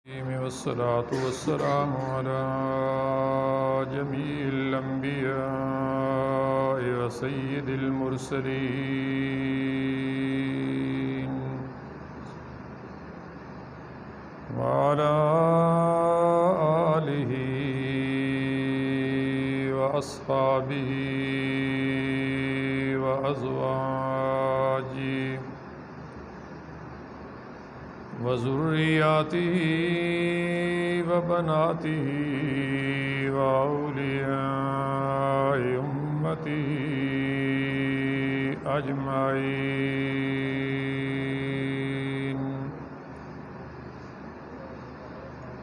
والصلاة والسلام على جميع الأنبياء وسيد المرسلين وعلى آله وأصحابه وأزواجه وذرياته وبناته وأولياء أمته أجمعين.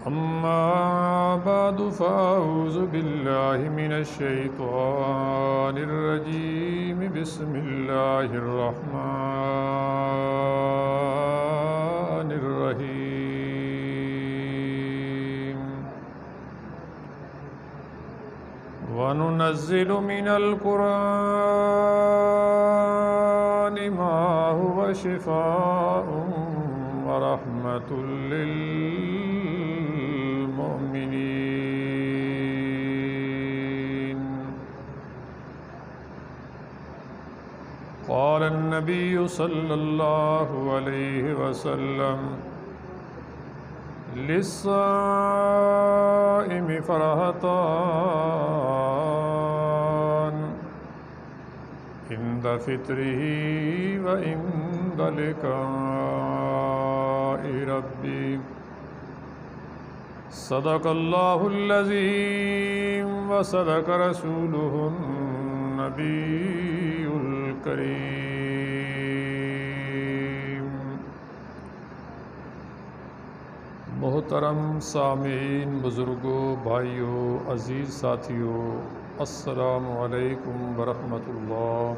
أما بعد فأعوذ بالله من الشيطان الرجيم. بسم الله الرحمن الرحيم. وننزل من القرآن ما هو شفاء ورحمة للمؤمنين. قال النبي صلى الله عليه وسلم: للصائم فرحتان عند فطره وعند لقاء ربه. صدق الله العظيم وصدق رسوله النبي الكريم. محترم سامعین، بزرگوں، بھائیوں، عزیز ساتھیوں، السلام علیکم ورحمۃ اللہ۔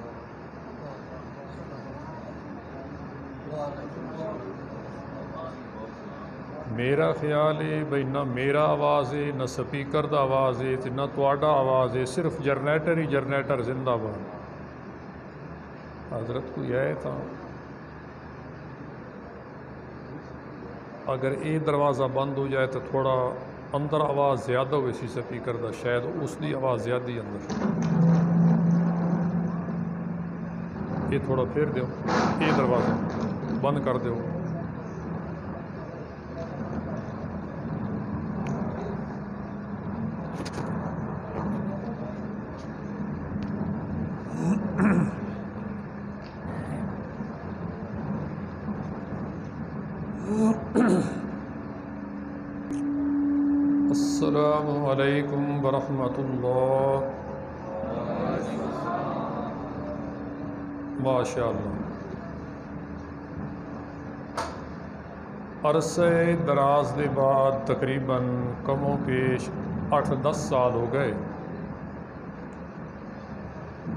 میرا خیال ہے بھئی نہ میرا آواز ہے، نہ سپیکر دا آواز ہے، نہ تواڈا آواز ہے، صرف جنریٹر ہی جنریٹر زندہ باد۔ حضرت کوئی ہے تھا اگر یہ دروازہ بند ہو جائے تو تھوڑا اندر آواز زیادہ ہوئی سی سپیکر دا، شاید اس دی آواز زیادہ ہی اندر۔ یہ تھوڑا پھیر دیو، یہ دروازہ بند کر دیو۔ السلام علیکم ورحمۃ اللہ۔ ماشاء اللہ۔ عرصہ دراز دے بعد تقریباً کم و بیش 8-10 سال ہو گئے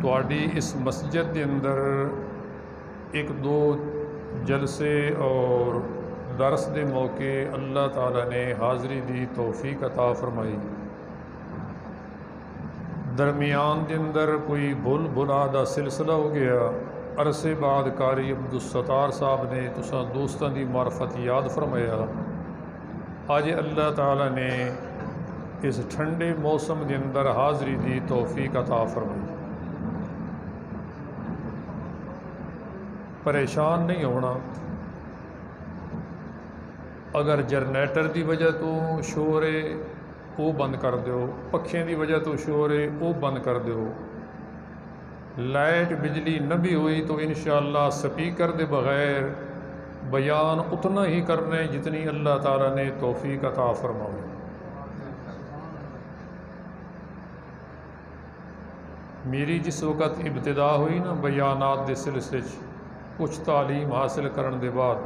تواڈی اس مسجد دے اندر ایک دو جلسے اور درس دے موقع اللہ تعالیٰ نے حاضری دی توفیق عطا فرمائی۔ درمیان دے اندر کوئی بھول بھلا دا سلسلہ ہو گیا۔ عرصے بعد قاری عبدالستار صاحب نے تساں دوستاں دی معرفت یاد فرمایا۔ آج اللہ تعالیٰ نے اس ٹھنڈے موسم دے اندر حاضری دی توفیق عطا فرمائی۔ پریشان نہیں ہونا، اگر جنریٹر دی وجہ تو شور ہے وہ بند کر دیو، پکھیں دی وجہ تو شور ہے وہ بند کر دیو۔ لائٹ بجلی نہ بھی ہوئی تو انشاءاللہ سپیکر دے بغیر بیان اتنا ہی کرنے جتنی اللہ تعالیٰ نے توفیق عطا فرمائی۔ میری جس وقت ابتدا ہوئی نا بیانات دے سلسلے کچھ تعلیم حاصل کرن دے بعد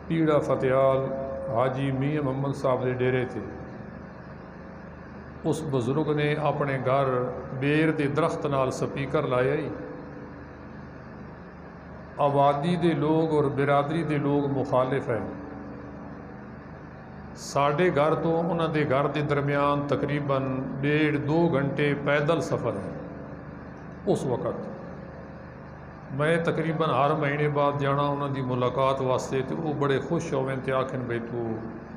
پیڑا فتیال حاجی میاں محمد صاحب دے ڈیرے تھے۔ اس بزرگ نے اپنے گھر بیر دے درخت نال سپیکر لایا ہی، آبادی دے لوگ اور برادری دے لوگ مخالف ہیں۔ ساڈے گھر تو انہاں دے گھر دے درمیان تقریباً 1.5-2 گھنٹے پیدل سفر ہے۔ اس وقت میں تقریباً ہر مہینے بعد جانا انہوں دی ملاقات واسطے، تو وہ بڑے خوش ہوئے تے آکھن بھئی تو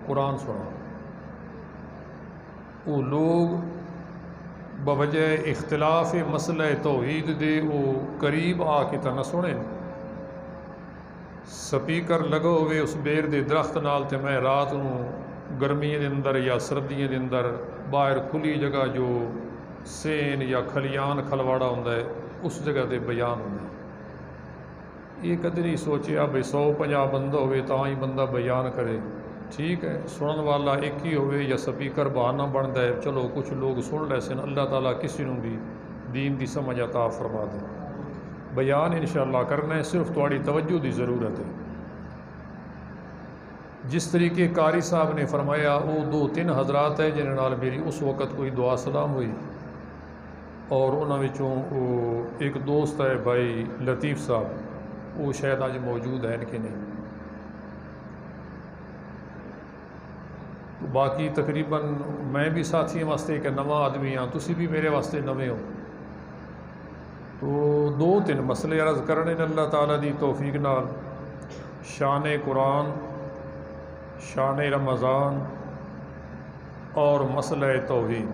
قرآن سنا۔ وہ لوگ بوجہ اختلاف مسئلہ توحید دے وہ قریب آ کے نہ سنے، سپیکر لگا ہوئے اس بیر دے درخت نال، تے میں رات نو گرمیاں دے اندر یا سردیاں دے اندر باہر کھلی جگہ جو سین یا کھلیان کھلواڑا ہوندا ہے اس جگہ تے بیان ہوندا ہے۔ یہ کدی نہیں سوچیا بھئی 150 بندہ ہوئے تاں ہی بندہ بیان کرے، ٹھیک ہے سنن والا ایک ہی ہوئے یا سپیکر بہانہ بنتا ہے، چلو کچھ لوگ سن لے سن، اللہ تعالیٰ کسی نوں بھی دین دی سمجھ عطا فرما دے۔ بیان انشاءاللہ کرنا ہے، صرف تھوڑی توجہ دی ضرورت ہے۔ جس طریقے قاری صاحب نے فرمایا، وہ 2-3 حضرات ہیں جنہاں نال میری اس وقت کوئی دعا سلام ہوئی، اور انہاں وچوں ایک دوست ہے بھائی لطیف صاحب، وہ شاید آج موجود ہیں کہ نہیں، باقی تقریباً میں بھی ساتھیوں واسطے ایک نواں آدمی ہاں، تسی بھی میرے واسطے نویں ہو، تو 2-3 مسئلے عرض کرنے اللہ تعالیٰ دی توفیق نال، شان قرآن، شان رمضان اور مسئلہ توحید۔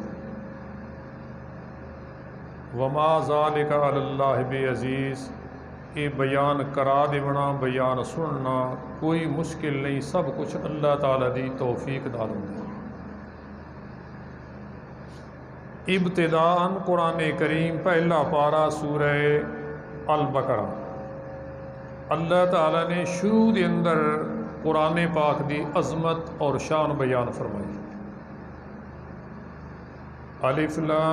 وما ذالک علی اللہ بعزیز، یہ بیان کرا دیونا، بیان سننا کوئی مشکل نہیں، سب کچھ اللہ تعالیٰ دی توفیق نال ہوندا ہے۔ ابتداءً قرآن کریم پہلا پارہ سورہ البقرہ، اللہ تعالیٰ نے شروع دے اندر قرآن پاک دی عظمت اور شان بیان فرمائی۔ الف لام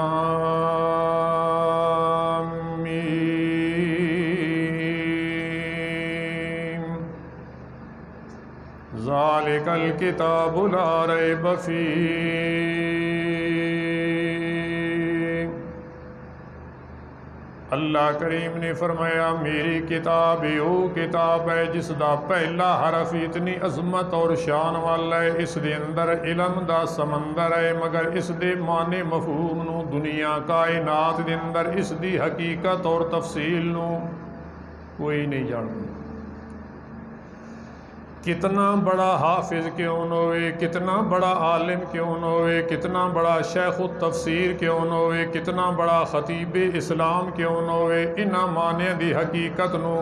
میم، ذالک الکتاب لا ریب فیہ، اللہ کریم نے فرمایا میری کتاب وہ کتاب ہے جس دا پہلا حرف اتنی عظمت اور شان والا ہے، اس دے اندر علم دا سمندر ہے، مگر اس دے معنی مفہوم نو دنیا کائنات دے اندر اس دی حقیقت اور تفصیل نو کوئی نہیں جانتا۔ کتنا بڑا حافظ کیوں نہ ہوئے، کتنا بڑا عالم کیوں نہ ہوئے، کتنا بڑا شیخ التفسیر کیوں نہ ہوئے، کتنا بڑا خطیب اسلام کیوں نہ ہوئے، انہاں معنی دی حقیقت نو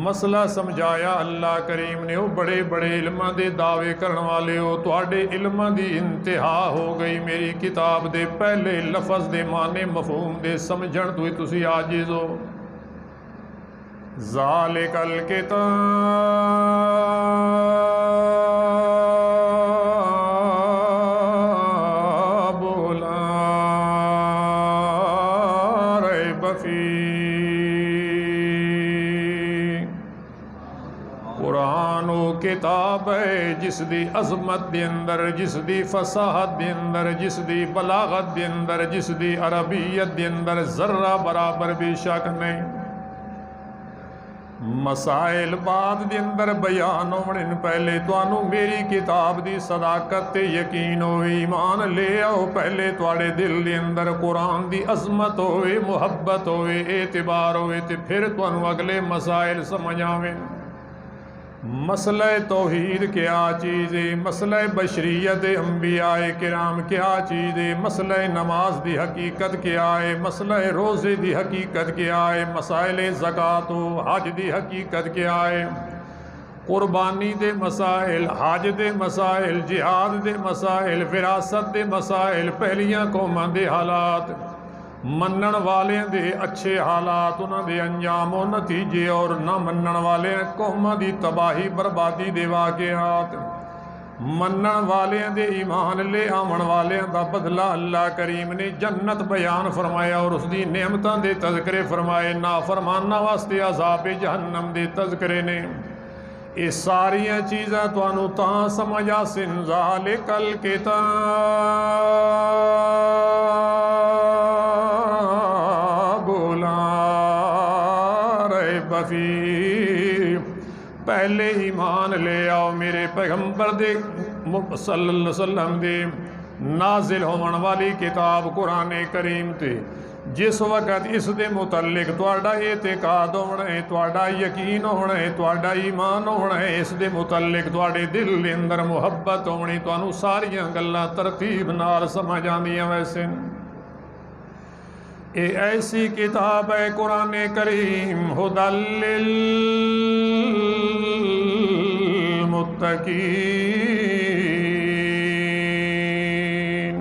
مسئلہ سمجھایا اللہ کریم نے۔ وہ بڑے بڑے علماں دے دعوے کرن والے ہو، تواڈے علماں دی انتہا ہو گئی، میری کتاب دے پہلے لفظ دے معنی مفہوم دے سمجھن تو ہی تسی عاجز ہو۔ ذالک الکتاب لا ریب فیہ، قرآن وہ کتاب ہے جس دی عظمت دے اندر، جس دی فصاحت دے اندر، جس دی بلاغت دے اندر، جس دی عربیت دے اندر ذرہ برابر بھی شک نہیں۔ مسائل بعد دے اندر بیان ہونے پہلے توانو میری کتاب دی صداقت تے یقین ہوئے، ایمان لے آؤ، پہلے تواڈے دل دے اندر قرآن دی عظمت ہوئے، محبت ہوئے، اعتبار ہوئے، تے پھر توانو اگلے مسائل سمجھ آویں۔ مسئلہ توحید کیا چیز ہے، مسئلہ بشریت انبیاء کرام کیا چیز ہے، مسئلہ نماز دی حقیقت کیا ہے، مسئلہ روزے دی حقیقت کیا ہے، مسائل زکوٰۃ و حج دی حقیقت کیا ہے، قربانی دے مسائل، حج دے مسائل، جہاد دے مسائل، وراثت دے مسائل، پہلیاں قوماں دے حالات، منن والے دے اچھے حالات، انہاں دے انجام و نتیجے، اور نہ منن والے قوماں دی تباہی بربادی دے واقعات، منن والے دے ایمان لے آمن والے دا بدلہ اللہ کریم نے جنت بیان فرمایا اور اس دی نعمتاں دے تذکرے فرمائے، نافرماناں واسطے عذاب جہنم دے تذکرے نے۔ یہ ساریاں چیزاں توانو تاں سمجھ آسن، ذالک الکتاب فیہ، پہلے ایمان لے آؤ میرے پیغمبر دے صلی اللہ علیہ وسلم دے نازل ہون والی کتاب قرآن کریم تے، جس وقت اس دے متعلق تہاڈا اعتقاد ہونا ہے، تہاڈا یقین ہونا ہے، تہاڈا ایمان ہونا ہے، اس دے متعلق تہاڈے دل دے اندر محبت ہونی، تانوں ساریاں گلاں ترتیب نال سمجھ آندیاں ویسے۔ اے ایسی کتاب ہے قرآن کریم، ھدی للمتقین،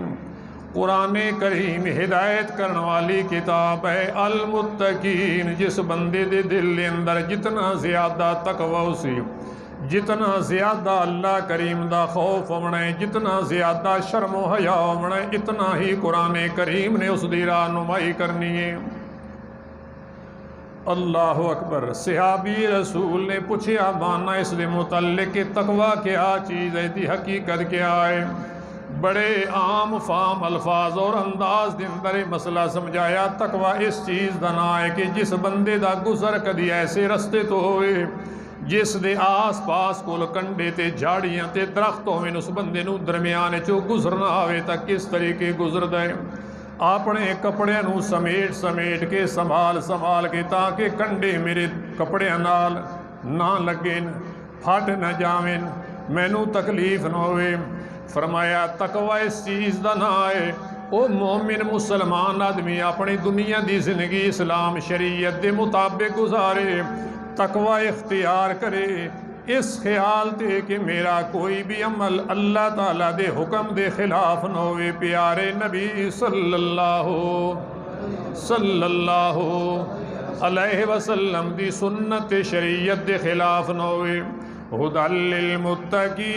قرآن کریم ہدایت کرنے والی کتاب ہے المتقین، جس بندے دے دل دے اندر جتنا زیادہ تقوی سی، جتنا زیادہ اللہ کریم دا خوف ہونا ہے، جتنا زیادہ شرم و حیا ہونا ہے، اتنا ہی قرآن کریم نے اس دی رہنمائی کرنی ہے۔ اللہ اکبر۔ صحابی رسول نے پوچھا مانا اس دے متعلق کہ تقوی کیا چیز ہے، دی حقیقت کیا ہے؟ بڑے عام فام الفاظ اور انداز دے اندر مسئلہ سمجھایا۔ تقوی اس چیز دا نام ہے کہ جس بندے دا گزر کدی ایسے رستے تو ہوئے جس دے آس پاس کول کنڈے تے جھاڑیاں تے درخت ہوئے، اس بندے نو درمیان چو گزرنا آوے تا کس طریقے گزردا ہے؟ اپنے کپڑیاں نو سمیٹ سمیٹ کے سنبھال کے تاکہ کنڈے میرے کپڑیاں نال نہ لگن، پھٹ نہ جاویں، مینوں تکلیف نہ ہوئے۔ فرمایا تقوی اس چیز دا نام ہے او مومن مسلمان آدمی اپنی دنیا دی زندگی اسلام شریعت دے مطابق گزارے، تقوی اختیار کرے اس خیال تے کہ میرا کوئی بھی عمل اللہ تعالیٰ دے حکم دے خلاف نہ ہوئے، پیارے نبی صلی اللہ علیہ وسلم دی سنت شریعت دے خلاف نہ ہوئے۔ ھدی للمتقین،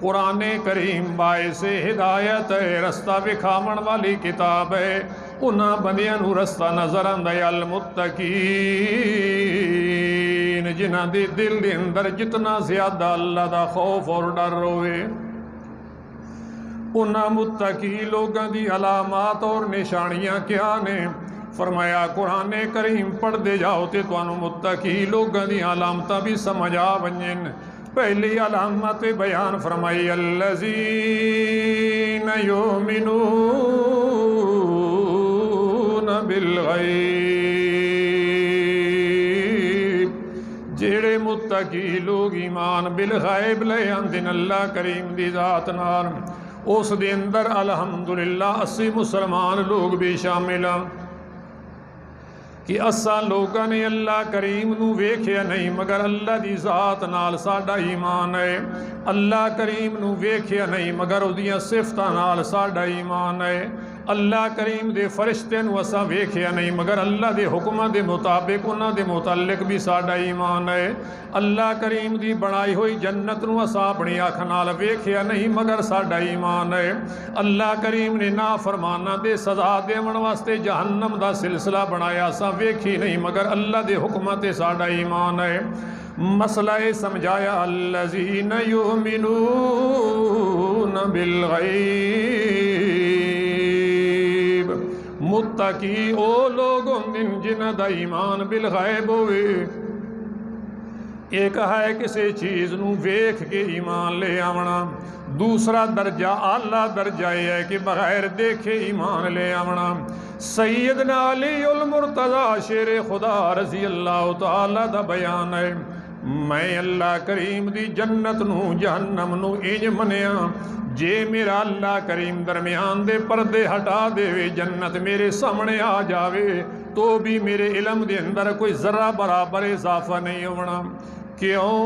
قرآن کریم باعث ہدایت ہے، رستہ دکھاون والی کتاب ہے، انہاں بندیاں نو رستہ نظر آندا ہے۔ المتقین، جنہاں دے دل دے اندر جتنا زیادہ اللہ دا خوف اور ڈر ہوئے، انہاں متقی لوگاں دی علامات اور نشانیاں کیا نے؟ فرمایا قرآن کریم پڑھ دے جاؤ تے تانوں متقی لوگاں دی علامتاں بھی سمجھ آ ونجن۔ پہلی علامت بیان فرمائی الذین یؤمنون بالغیب، جیڑے متقی لوگ ایمان بالغیب لے آندن اللہ کریم دی ذات نال، اس دے اندر الحمدللہ 80 مسلمان لوگ بھی شامل ہیں کہ اساں لوگاں نے اللہ کریم نو ویکھیا نہیں مگر اللہ دی ذات نال ساڈا ایمان ہے، اللہ کریم نو ویکھیا نہیں مگر اودیاں صفتاں نال ساڈا ایمان ہے، اللہ کریم دے فرشتے نو اساں ویکھیا نہیں مگر اللہ دے حکماں دے مطابق انہاں دے متعلق بھی ساڈا ایمان ہے، اللہ کریم دی بنائی ہوئی جنت نو اساں اپنی اکھ نال ویکھیا نہیں مگر ساڈا ایمان ہے، اللہ کریم نے نافرماناں دے سزا دیون واسطے جہنم دا سلسلہ بنایا، اساں ویکھی نہیں مگر اللہ دے حکماں تے ساڈا ایمان ہے۔ مسئلہ سمجھایا الذین یؤمنون بالغیب، متقی او لوگ ہوندن جنہاں دا ایمان بالغیب ہوئے۔ ایک ہے کسی چیز نو ویکھ کے ایمان لے آونا، دوسرا درجہ اعلیٰ درجہ یہ ہے کہ بغیر دیکھے ایمان لے آونا۔ سیدنا علی المرتضی شیر خدا رضی اللہ تعالیٰ دا بیان ہے، میں اللہ کریم دی جنت نو جہنم نو انج منیا، جے میرا اللہ کریم درمیان دے پردے ہٹا دے وے، جنت میرے سامنے آ جاوے تو بھی میرے علم دے اندر کوئی ذرہ برابر اضافہ نہیں ہونا۔ کیوں؟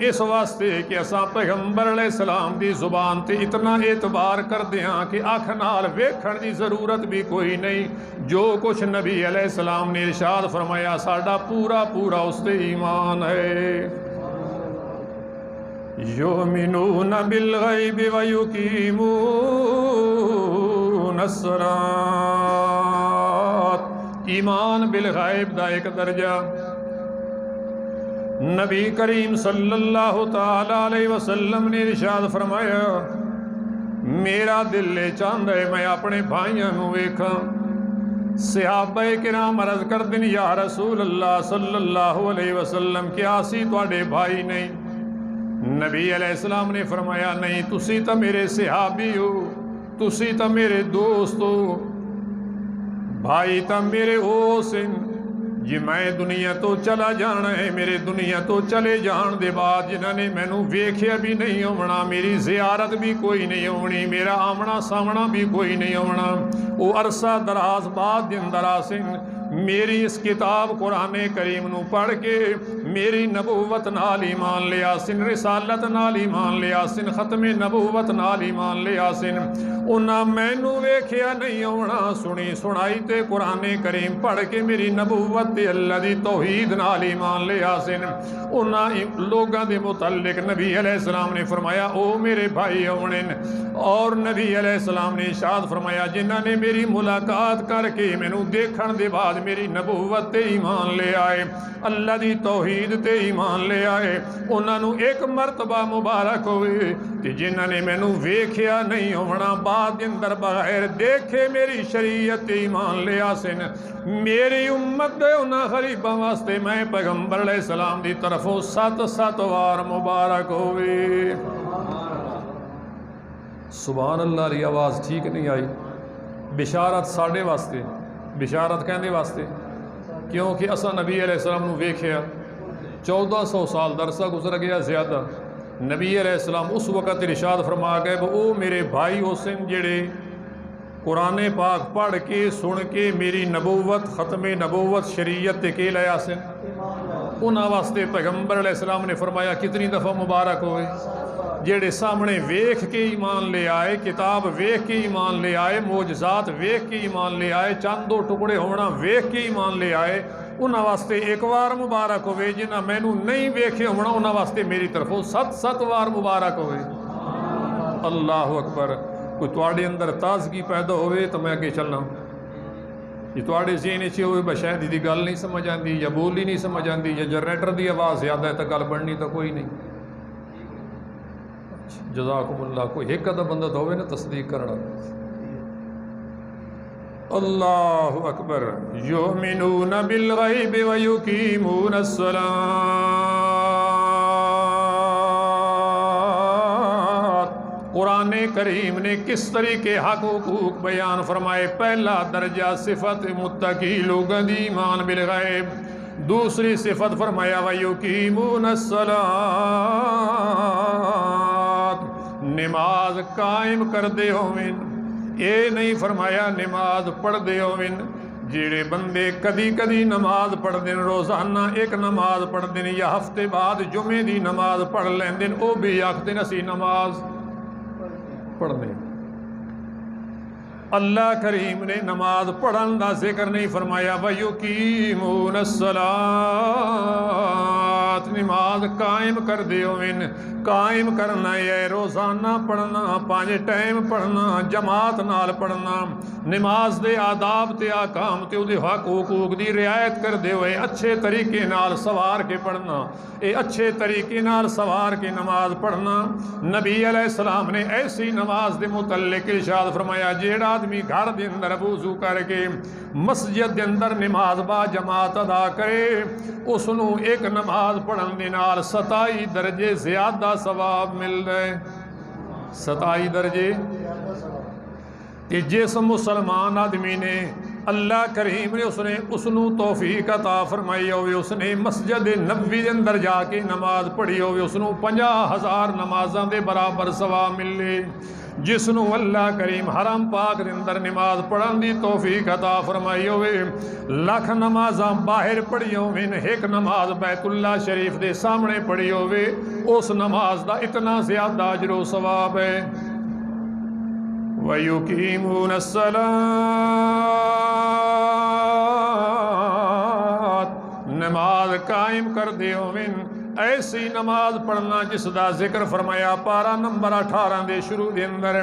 اس واسطے کہ اساں پیغمبر علیہ السلام دی زبان تے اتنا اعتبار کر دیاں کہ اکھ نال ویکھن دی ضرورت بھی کوئی نہیں، جو کچھ نبی علیہ السلام نے ارشاد فرمایا ساڈا پورا پورا اس تے ایمان ہے۔ یؤمنون بالغیب ویقیمون الصلاۃ، ایمان بالغیب دا ایک درجہ۔ نبی کریم صلی اللہ تعالی علیہ وسلم نے ارشاد فرمایا میرا دل چاہندا ہے میں اپنے بھائیاں نو ویکھاں۔ صحابہ کرام عرض کردن یا رسول اللہ صلی اللہ علیہ وسلم کیا اسی تواڈے بھائی نہیں؟ نبی علیہ السلام نے فرمایا نہیں، تسی تو میرے صحابی ہو، تسی تو میرے دوست ہو، بھائی تو میرے ہو سن جی میں دنیا تو چلا جانا ہے، میرے دنیا تو چلے جان دے بعد جنہوں نے مینوں ویکھیا بھی نہیں ہونا، میری زیارت بھی کوئی نہیں ہونی، میرا آمنا سامنا بھی کوئی نہیں ہونا، وہ عرصہ دراز بعد دن دراسن میری اس کتاب قرآن کریم نو پڑھ کے میری نبوت نال ایمان لیا سن، رسالت نال ایمان لیا سن، ختم نبوت نال ایمان لیا سن، انہاں مینوں ویکھیا نہیں ہونا، سنی سنائی تے قرآن کریم پڑھ کے میری نبوت تے اللہ دی توحید نال ایمان لیا سن۔ انہاں لوگاں دے متعلق نبی علیہ السلام نے فرمایا او میرے بھائی ہونے، اور نبی علیہ السلام نے ارشاد فرمایا جنہاں نے میری ملاقات کر کے مینوں دیکھن دے بعد میری نبوت تے ایمان لے آئے، اللہ دی توحید تے ایمان لے آئے، انہاں نوں ایک مرتبہ مبارک ہوئے تے جنہاں نے مینوں ویکھیا نہیں ہونا، بعد اندر بغیر دیکھے میری شریعت تے ایمان لے آسن، میری امت دے انہاں غریباں واسطے میں پیغمبر علیہ السلام دی طرفوں 7 وار مبارک ہوئے۔ سبحان اللہ، ری آواز ٹھیک نہیں آئی۔ بشارت ساڈے واسطے، بشارت کہندے واسطے کیونکہ اساں نبی علیہ السلام نو ویکھیا، 1400 سال درسہ گزر گیا زیادہ، نبی علیہ السلام اس وقت ارشاد فرما گئے وہ میرے بھائی حسین جڑے قرآن پاک پڑھ کے سن کے میری نبوت ختم نبوت شریعت کے لیا سن، انہاں واسطے پیغمبر علیہ السلام نے فرمایا کتنی دفعہ مبارک ہوئے جڑے سامنے ویکھ کے ایمان لے آئے، کتاب ویکھ کے ایمان لے آئے، معجزات ویکھ کے ایمان لے آئے، چند دو ٹکڑے ہونا ویکھ کے ایمان لے آئے، انہاں واسطے ایک وار مبارک ہوئے، جنہاں مینوں نہیں ویکھے ہونا انہاں واسطے میری طرفوں 7 وار مبارک ہوئے۔ اللہ اکبر۔ کوئی تواڈے اندر تازگی پیدا ہوئے تو میں اگے چلنا، جی تواڈے ذہن وچ ہوئے بشاید دی گل نہیں سمجھ آندی یا بولی نہیں سمجھ آندی یا جنریٹر دی آواز زیادہ ہے تو گل بننی تو کوئی نہیں۔ جزاکم اللہ۔ کوئی ایک ادھا بندہ تو ہوئے نا تصدیق کرنا۔ اللہ اکبر۔ یؤمنون بالغیب ویقیمون الصلاۃ۔ قرآن کریم نے کس طریقے حق حقوق بیان فرمائے۔ پہلا درجہ صفت متقی لوگوں دی ایمان بالغیب، دوسری صفت فرمایا ویقیمون الصلاۃ، نماز قائم کر دے ہوئن، اے نہیں فرمایا نماز پڑھ دے ہوئن۔ جیڑے بندے کدی کدی نماز پڑھ دین، روزانہ ایک نماز پڑھ دین یا ہفتے بعد جمعے دی نماز پڑھ لین دین، او بھی آکھدے اسی نماز پڑھنے۔ اللہ کریم نے نماز پڑھن دا ذکر نہیں فرمایا وَيُقِيمُونَ الصَّلَاةَ، نماز قائم کر دے ہوئن۔ قائم کرنا ہے روزانہ پڑھنا، 5 ٹائم پڑھنا، جماعت نال پڑھنا، نماز دے آداب تے آکام تے دے حق حقوق دی رعایت کر دے ہوئے اچھے طریقے نال سوار کے پڑھنا، اے اچھے طریقے نال سوار کے نماز پڑھنا۔ نبی علیہ السلام نے ایسی نماز دے متعلق ارشاد فرمایا جیڑا آدمی گھر دے اندر وضو کر کے مسجد دے اندر نماز با جماعت ادا کرے، اس نو ایک نماز پڑھن دے نال 27 درجے زیادہ ثواب مل رہے، 27 درجے۔ کہ جس مسلمان آدمی نے اللہ کریم نے اس نو توفیق عطا فرمائی ہوئے، اس نے مسجد نبوی دے اندر جا کے نماز پڑھی ہوئے، اس نو 50,000 نمازاں دے برابر ثواب ملے۔ جس نو اللہ کریم حرم پاک دے اندر نماز پڑھن دی توفیق عطا فرمائی ہوئے، 1,00,000 نمازاں باہر پڑھی ہوئے، ایک نماز بیت اللہ شریف دے سامنے پڑھی ہوئے، اس نماز دا اتنا زیادہ اجر و ثواب ہے۔ وَيُقِيمُونَ الصَّلَاةَ، نماز قائم کر دے ہوئے، ایسی نماز پڑھنا جس دا ذکر فرمایا پارہ نمبر 18 دے شروع دے اندر،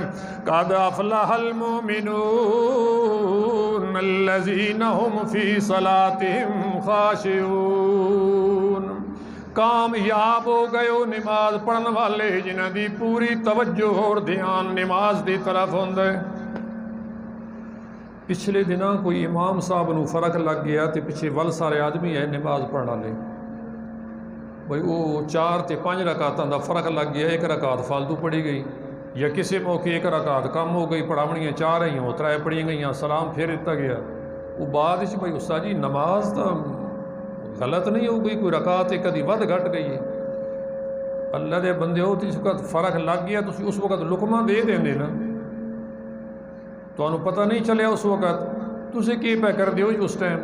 قَدْ أَفْلَحَ الْمُؤْمِنُونَ الَّذِينَ هُمْ فِي صَلَاتِهِمْ خَاشِعُونَ، کامیاب ہو گئے ہو نماز پڑھن والے جنہاں دی پوری توجہ اور دھیان نماز دی طرف ہوندے۔ پچھلے دنوں کوئی امام صاحب نو فرق لگ گیا تے پیچھے ول سارے آدمی ہے نماز پڑھن والے، بھئی وہ 4 تے 5 رکعتاں دا فرق لگ گیا، 1 رکعت فالتو پڑھی گئی، یا کسی موقع 1 رکعت کم ہو گئی، پڑھاونیاں 4 ہی ہوں، 3 پڑھیاں گئیاں، سلام پھر دتا گیا۔ وہ بعد وچ بھئی استاد جی نماز تو غلط نہیں ہو گئی، کوئی رکعت کدی ود گھٹ گئی ہے؟ اللہ دے بندے ہو، اس وقت فرق لگ گیا، تسی اس وقت لقمہ دے دیندے نا، تمہیں پتہ نہیں چلیا اس وقت تسی کی پہ کر دیو جی اس ٹائم؟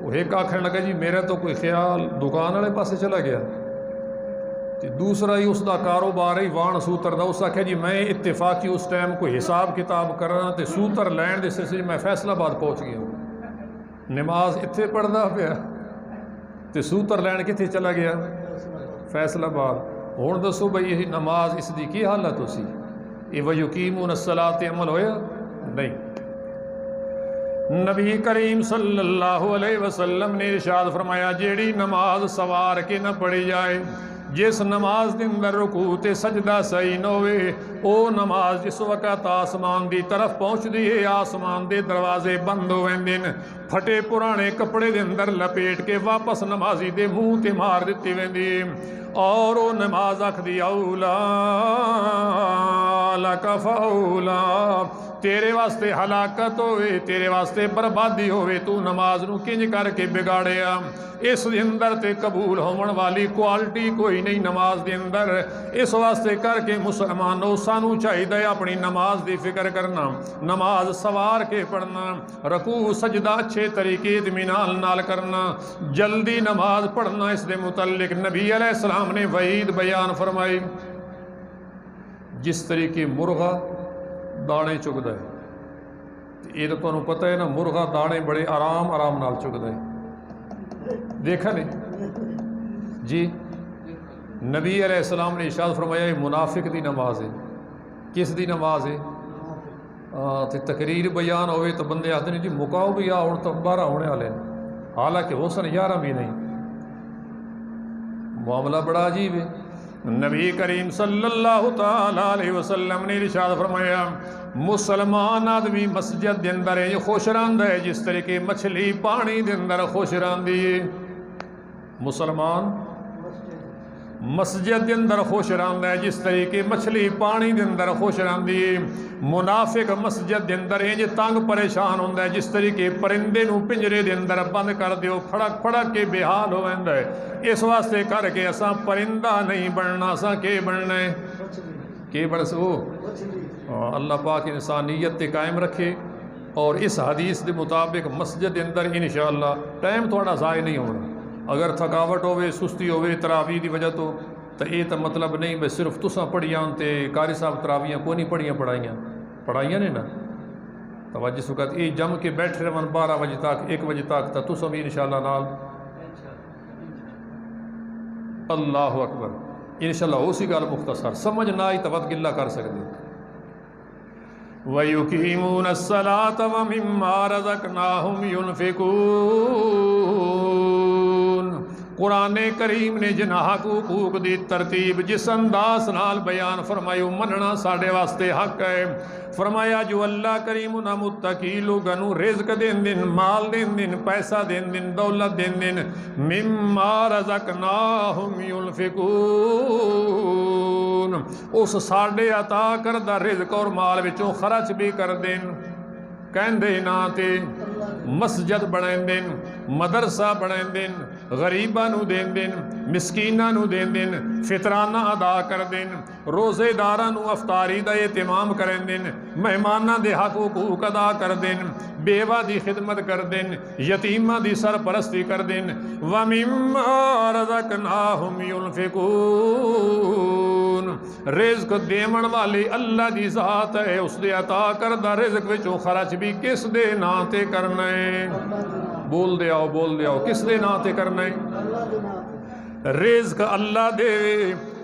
وہ ایک آکھنے لگا جی میرا تو کوئی خیال دکان والے پاسے چلا گیا، تے دوسرا ہی اس دا کاروبار ہی وان سوتر دا، اس آکھیا جی میں اتفاقی اس ٹائم کوئی حساب کتاب کرنا تے سوتر لین دے سلسلے میں فیصل آباد پہنچ گیا ہوں، نماز اتنے پڑھدا پیا تے سوتر لین کتنے چلا گیا؟ فیصل آباد۔ ہوں دسو بھئی یہی نماز اس دی کی حالت ہو سی؟ یہ وَيُقِيمُونَ الصَّلَاةَ عمل ہویا؟ نہیں۔ نبی کریم صلی اللہ علیہ وسلم نے ارشاد فرمایا جیڑی نماز سوار کے نہ پڑھی جائے، جس نماز دے اندر رکوع تے سجدہ صحیح نہ ہوئے، او نماز جس وقت آسمان دی طرف پہنچ دی ہے، آسمان دے دروازے بند ہو ویندے نے، پھٹے پرانے کپڑے دے اندر لپیٹ کے واپس نمازی دے منہ تے مار دتی ویندی ہے، اور او نماز آکھدی اولا لک فاولا، تیرے واسطے ہلاکت ہوئے، تیرے واسطے بربادی ہوئے، تو نماز نو کنج کر کے بگاڑیا۔ اس دے اندر تے قبول ہون والی کوالٹی کوئی نہیں نماز دے اندر، اس واسطے کر کے مسلمانوں سانو چاہیے اپنی نماز دی فکر کرنا، نماز سوار کے پڑھنا، رکوع سجدہ اچھے طریقے اطمینان نال کرنا، جلدی نماز پڑھنا۔ اس دے متعلق نبی علیہ السلام نے وعید بیان فرمائی، جس طریقے مرغا دانے چگدا ہے، یہ تو تمہیں پتہ ہے نا، مرغا دانے بڑے آرام آرام نال چگدا ہے، دیکھا نہیں جی؟ نبی علیہ السلام نے ارشاد فرمایا یہ منافق دی نماز ہے۔ کس دی نماز ہے؟ تے تقریر بیان ہوئے تو بندے آتے ہیں جی مکاؤ بھی آ ہوں تو 12 ہونے والے ہیں، حالانکہ ہو سن 11 بھی نہیں، معاملہ بڑا عجیب ہے۔ نبی کریم صلی اللہ تعالیٰ علیہ وسلم نے ارشاد فرمایا مسلمان آدمی مسجد دے اندر ہے خوش رہندا ہے جس طریقے مچھلی پانی دے اندر خوش رہندی ہے۔ مسلمان مسجد دے اندر خوش رہندا ہے جس طریقے مچھلی پانی دے اندر خوش رہندی ہے۔ منافق مسجد دے اندر انج تنگ پریشان ہوندا ہے جس طریقے پرندے نو پنجرے دے اندر بند کر دیو پھڑک پھڑک کے بے حال ہو ویندا ہے۔ اس واسطے کر کے اساں پرندہ نہیں بننا، اساں کے بننا ہے؟ کے بن سو؟ اللہ پاک انسانیت تے قائم رکھے، اور اس حدیث دے مطابق مسجد دے اندر انشاءاللہ ٹائم تھوڑا ضائع نہیں ہونا۔ اگر تھکاوٹ ہوئے سستی ہوئے تراویح دی وجہ تو یہ تو مطلب نہیں بس صرف تساں پڑھیاں تے قاری صاحب تراویحاں کو نہیں پڑھائیاں نے نا، توجہ سکت یہ جم کے بیٹھے رہن 12 بجے تک 1 بجے تک تو تساں بھی انشاءاللہ نال۔ اللہ اکبر، انشاءاللہ اسی گل مختصر سمجھ نہ آئی تو ود گلا کر سکتے۔ وَيُقِيمُونَ الصَّلَاةَ وَمِمَّا رَزَقْنَاهُمْ يُنْفِقُونَ۔ قرآن کریم نے جناح حقوق دی ترتیب جس انداز نال بیان فرمائی مننا ساڑھے واسطے حق ہے۔ فرمایا جو اللہ کریم نہ متقی لوگاں نو رزق دین دن، مال دین دن، پیسہ دین دن، دولت دین دن، مما رزقناہم ينفقون، اس ساڑھے عطا کردہ رزق اور مال وچوں خرچ بھی کر دین، کہندے نا تے مسجد بنائیں دین، مدرسہ بنائیں دین، غریباں نو دین دین، مسکیناں نو دین دین، فطرانہ ادا کر دین، روزے داراں نو افطاری دا اہتمام کریں دین، مہماناں دے حقوق ادا کر دین، بیوہ دی خدمت کر دین، یتیمہ دی سرپرستی کر دین۔ وَمِمَّا رَزَقْنَاهُمْ يُنْفِقُونَ، رزق دیون والی اللہ دی ذات ہے، اس دے عطا کردہ رزق وچوں خرچ بھی کس دے نا تے کرنا ہے؟ بول دے آؤ کس دے نا تے کرنا ہے؟ رزق اللہ دے،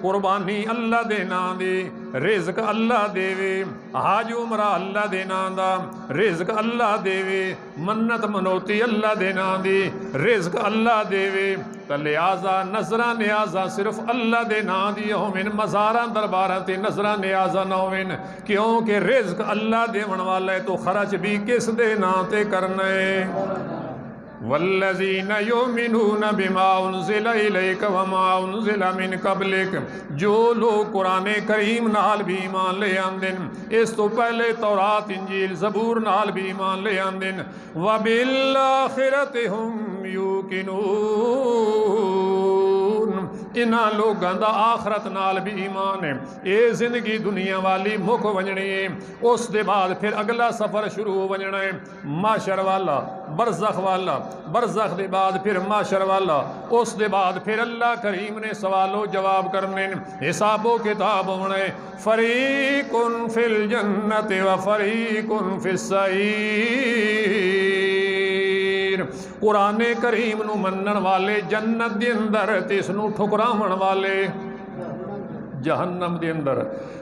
قربانی اللہ دے نا دے، رزق اللہ دے وے، حج عمرہ اللہ دے نا دا، رزق اللہ دے وے، منت منوتی اللہ دے نا دی، رزق اللہ دے وے، تو لہذا نظرہ نیازہ صرف اللہ دے نا دی ہومن، مزارہ دربارہ تے نظرہ نیازہ نہ ہومن، کیونکہ رزق اللہ دے من والا ہے تو خرچ بھی کس دے نا تے کرنا ہے؟ والذین یؤمنون بما انزل الیک وما انزل من قبلک، جو لوگ قرآن کریم نال بھی ایمان لے آندے اس تو پہلے تورات انجیل زبور نال بھی ایمان لے آندے وبالآخرۃ ہم یوقنون، انہاں لوگاں دا آخرت نال بھی ایمان ہے۔ اے زندگی دنیا والی مک ونجنی ہے، اس دے بعد پھر اگلا سفر شروع ہو ونجنا ہے، معاشر والا، برزخ والا، برزخ دے بعد پھر معاشر والا، اس دے بعد پھر اللہ کریم نے سوال و جواب کرنے، حساب و کتاب ہونے، فریق فی الجنت و فریق فی السعیر۔ قرآن کریم نو منن والے جنت دے اندر تے اس نو ٹھکراون والے جہنم دے اندر۔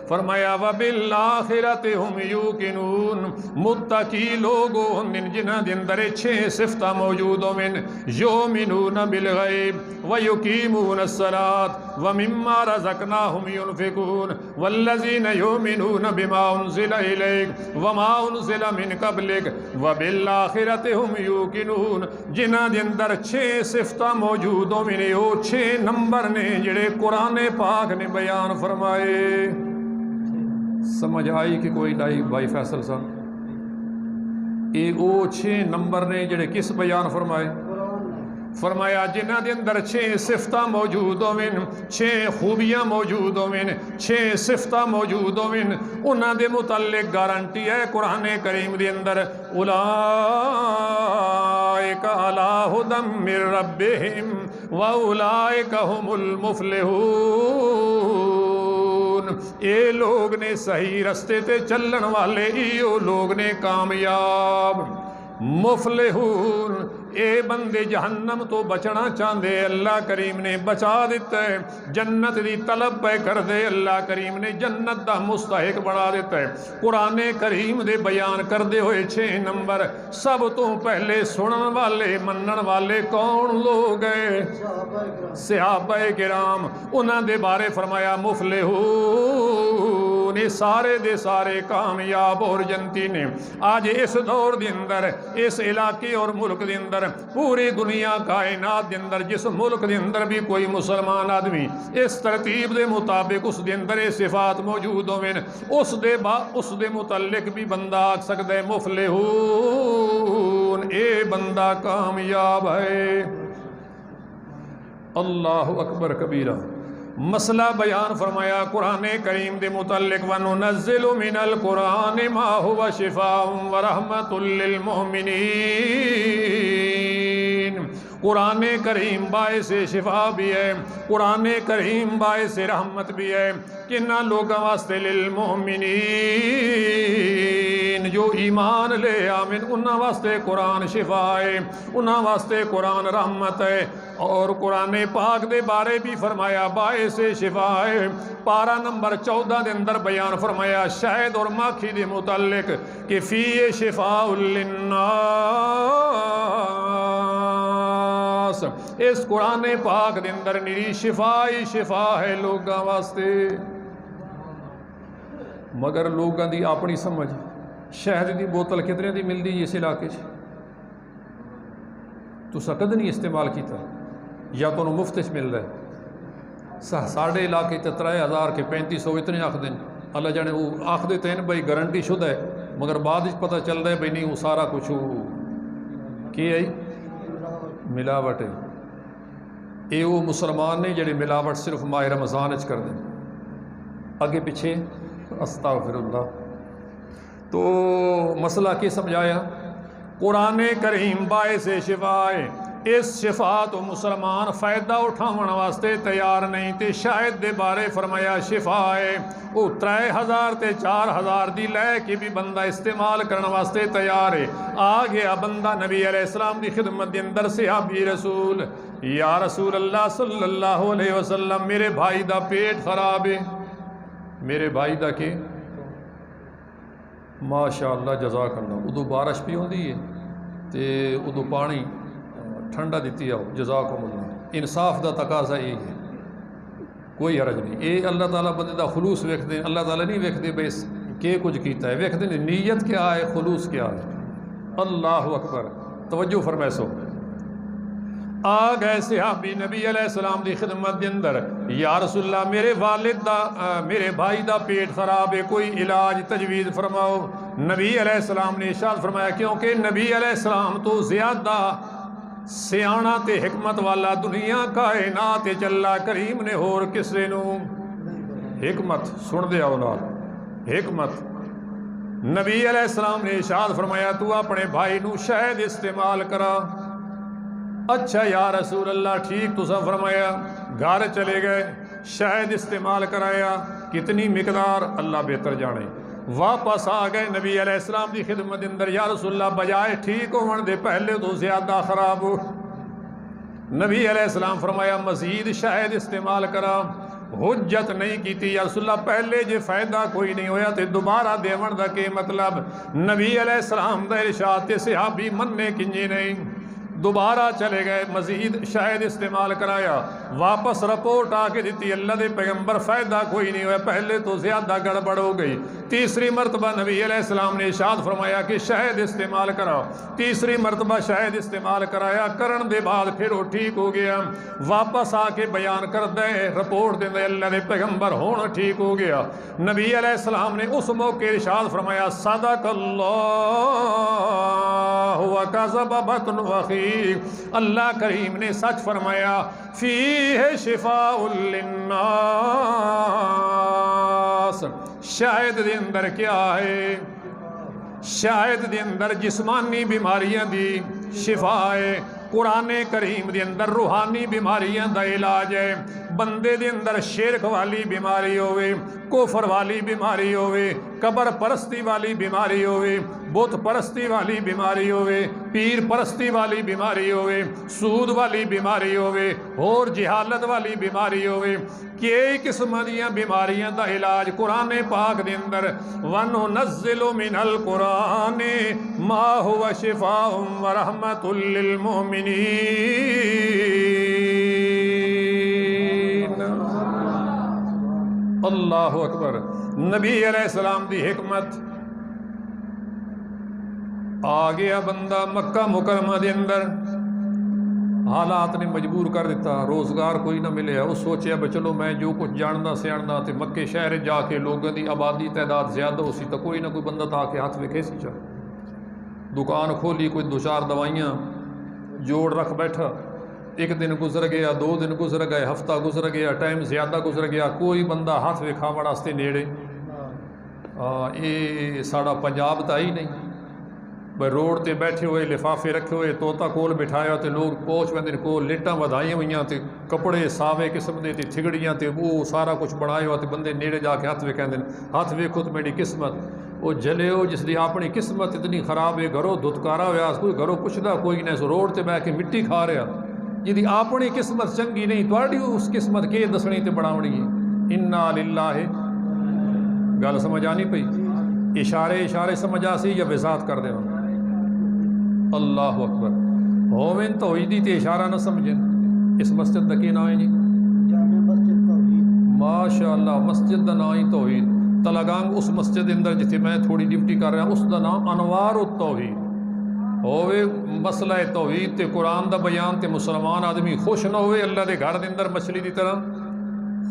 فرمایا وبالآخرۃ ہم یوقنون، متقی لوگ ہن جنہاں دے اندر 6 صفتاں موجود ہوویں، یؤمنون بالغیب ویقیمون الصلاۃ ومما رزقناہم ینفقون والذین یؤمنون بما انزل الیک وما انزل من قبلک وبالآخرۃ ہم یوقنون، جنہاں دے اندر 6 صفتاں موجود ہوویں، او 6 نمبر نے جڑے قرآن پاک نے بیان فرمائے۔ سمجھ آئی کہ کوئی لائی بھائی فیصل صاحب؟ اے او 6 نمبر نے جڑے کس بیان فرمائے؟ فرمایا جنہ دے اندر 6 صفتاں موجود ہوویں، 6 خوبیاں موجود ہوویں، 6 صفتاں موجود ہوویں، انہاں دے متعلق گارنٹی ہے قرآن کریم دے اندر، اولئک علی ھدی من ربہم واولئک ھم المفلحون، اے لوگ نے صحیح رستے تے چلن والے، ایو لوگ نے کامیاب۔ مفلحون، اے بندے جہنم تو بچنا چاہندے، اللہ کریم نے بچا دیتا ہے، جنت دی طلب پہ کر دے، اللہ کریم نے جنت دا مستحق بنا دیتا ہے۔ قرآن کریم دے بیان کر دے ہوئے 6 نمبر، سب تو پہلے سنن والے منن والے کون لوگ ہیں؟ صحابہ کرام، انہاں دے بارے فرمایا مفلحون، یہ سارے دے سارے کامیاب اور جنتی نے۔ آج اس دور دے اندر، اس علاقے اور ملک دے اندر، پوری دنیا کائنات دے اندر، جس ملک دے اندر بھی کوئی مسلمان آدمی اس ترتیب دے مطابق اس دے اندر یہ صفات موجود ہوئیں، اس دے متعلق بھی بندہ آکھ سکتا ہے مفلحون، اے بندہ کامیاب ہے۔ اللہ اکبر کبیرہ۔ مسئلہ بیان فرمایا قرآن کریم دے متعلق، وَنُنَزِّلُ مِنَ الْقُرْآنِ مَا هُوَ شِفَاءٌ وَرَحْمَةٌ لِّلْمُؤْمِنِينَ، قرآن کریم باعث شفا بھی ہے، قرآن کریم باعث رحمت بھی ہے، کنہ لوگوں واسطے للمؤمنین، جو ایمان لے آمن انہاں واسطے قرآن شفا ہے، انہاں واسطے قرآن رحمت ہے۔ اور قرآن پاک دے بارے بھی فرمایا باعث شفا ہے، پارہ نمبر 14 دے اندر بیان فرمایا شہد اور ماکھی دے متعلق کہ فیہ شفاء للناس، اس قرآن پاک دے اندر نری شفا ہی شفا ہے لوگاں واسطے۔ مگر لوگاں دی اپنی سمجھ، شہد دی بوتل کتنے دی مل دی اس علاقے چ؟ تو سکد نہیں استعمال کیتا، یا تو مفت مل رہا ہے؟ ساڑھے علاقے 3000 کے 3500 اتنے آخ دیں، اللہ جانے وہ آخ دیتے ہیں بھائی گارنٹی شدہ ہے، مگر بعد پتہ چل رہا ہے بھائی نہیں وہ سارا کچھ کی ہے ملاوٹ ہے۔ اے وہ مسلمان نے جڑے ملاوٹ صرف ماہ رمضان اچ کر دیں، آگے پیچھے استغفر اللہ۔ تو مسئلہ کی سمجھایا؟ قرآن کریم باعث شفا ہے، اس شفا تو مسلمان فائدہ اٹھاون واسطے تیار نہیں، تے شاید دے بارے فرمایا شفا ہے، وہ 3000 تے 4000 دی لے کے بھی بندہ استعمال کرنے واسطے تیار ہے۔ آ گیا بندہ نبی علیہ السلام دی خدمت دے اندر، صحابی رسول، یا رسول اللہ صلی اللہ علیہ وسلم میرے بھائی دا پیٹ خراب ہے، میرے بھائی دا کہ ماشاءاللہ جزاک اللہ، ادو بارش بھی ہوندی ہے تے ادو پانی ٹھنڈا دیتی آؤ، جزاکم اللہ، انصاف دا تقاضا یہ ہے، کوئی حرج نہیں۔ اے اللہ تعالیٰ بندے دا خلوص ویکھ دیں، اللہ تعالیٰ نہیں ویکھ دے بھائی کہ کچھ کیتا ہے، ویکھ دیں نیت کیا ہے، خلوص کیا ہے۔ اللہ اکبر، توجہ فرمائے سو۔ آ گئے صحابی نبی علیہ السلام دی خدمت دے اندر، یا رسول اللہ میرے والد دا میرے بھائی دا پیٹ خراب ہے، کوئی علاج تجویز فرماؤ۔ نبی علیہ السلام نے ارشاد فرمایا، کیونکہ نبی علیہ السلام تو زیادہ سیانا تے حکمت والا دنیا کائنات اللہ کریم نے ہور کسے نو حکمت سن دے اولاد حکمت۔ نبی علیہ السلام نے ارشاد فرمایا، تو اپنے بھائی نو شہد استعمال کرا۔ اچھا یا رسول اللہ ٹھیک تسا فرمایا، گھر چلے گئے، شہد استعمال کرایا، کتنی مقدار اللہ بہتر جانے۔ واپس آ گئے نبی علیہ السلام کی خدمت اندر، یا رسول اللہ بجائے ٹھیک ہون دے پہلے تو زیادہ خراب ہو۔ نبی علیہ السلام فرمایا مزید شہد استعمال کرا۔ حجت نہیں کیتی، یا رسول اللہ پہلے جے فائدہ کوئی نہیں ہویا تے دوبارہ دیون دا کے مطلب؟ نبی علیہ السلام دا ارشاد تے صحابی مننے کنجی نہیں، دوبارہ چلے گئے، مزید شہد استعمال کرایا، واپس رپورٹ آ کے دیتی اللہ دے پیغمبر فائدہ کوئی نہیں ہوا، پہلے تو زیادہ گڑبڑ ہو گئی۔ تیسری مرتبہ نبی علیہ السلام نے ارشاد فرمایا کہ شہد استعمال کراؤ۔ تیسری مرتبہ شہد استعمال کرایا، کرن دے بعد پھر وہ ٹھیک ہو گیا۔ واپس آ کے بیان کر دے، رپورٹ دے اللہ دے پیغمبر ہونا ٹھیک ہو گیا۔ نبی علیہ السلام نے اس موقع ارشاد فرمایا صدق اللہ وکذب بطن اخی، اللہ کریم نے سچ فرمایا، فیہ شفاء للناس، شاید دے اندر کیا ہے؟ شاید دے اندر جسمانی بیماریاں دی شفا ہے، قرآن کریم دے اندر روحانی بیماریاں دا علاج ہے۔ بندے دے اندر شرک والی بیماری ہوئے، کفر والی بیماری ہوئے، قبر پرستی والی بیماری ہوئے، بت پرستی والی بیماری ہوئے، پیر پرستی والی بیماری ہوئے، سود والی بیماری ہوئے، اور جہالت والی بیماری ہوئے، کئی قسم دیاں بیماریاں دا علاج قرآن پاک دے اندر، وَنُنَزِّلُ مِنَ الْقُرْآنِ مَا هُوَ شِفَاءٌ وَرَحْمَةٌ لِّلْمُؤْمِنِينَ۔ اللہ اکبر۔ نبی علیہ السلام دی حکمت۔ آ گیا بندہ مکہ مکرمہ دے اندر، حالات نے مجبور کر دیتا، روزگار کوئی نہ ملے، اس سوچیا بے چلو میں جو کچھ جاننا سیاڑنا تے مکے شہر جا کے لوگوں دی آبادی تعداد زیادہ ہو سی تو کوئی نہ کوئی بندہ تا کے ہاتھ وکھے سی چاہ، دکان کھولی، کوئی دو چار دوائیاں جوڑ رکھ بیٹھا، ایک دن گزر گیا، دو دن گزر گئے، ہفتہ گزر گیا، ٹائم زیادہ گزر گیا، کوئی بندہ ہاتھ وکھا واسطے نیڑے۔ یہ ساڑا پنجاب تا ہی نہیں، بھائی روڈ تے بیٹھے ہوئے لفافے رکھے ہوئے، توتا کول بٹھایا تے لوگ پہنچ ویندے کول لٹاں ودائیاں ہوئیاں تے کپڑے ساوے قسم دے تے تھگڑیاں تے وہ سارا کچھ بنایا ہوا تے بندے نیڑے جا کے ہاتھ وکھاندے، ہاتھ ویکھو تے میری قسمت، وہ جھلے ہو جس دی اپنی قسمت اتنی خراب ہے، گھروں دھتکارا ہوا، کوئی گھروں پوچھدا کوئی نہیں، سو روڈ تے بیٹھ کے مٹی کھا رہا، جدی اپنی قسمت چنگی نہیں، تہاڈی اس قسمت کے دسنی تے بناونی ہے۔ انا للہ، گل سمجھ آنی پئی؟ اشارے سمجھ آسی یا وضاحت کر دیواں؟ اللہ اکبر۔ ہوویں توحیدی تے اشارہ نہ سمجھیں، اس مسجد دا کی نام ہے جی؟ جامع مسجد توحید۔ ماشاء اللہ، مسجد دا نام ہی توحید۔ تلگانگ اس مسجد اندر جتھے میں تھوڑی ڈیوٹی کر رہا اس دا نام انوار التوحید۔ ہووے مسئلہ توحید تے قرآن دا بیان تے مسلمان آدمی خوش نہ ہوئے، اللہ دے گھر دے اندر مچھلی دی طرح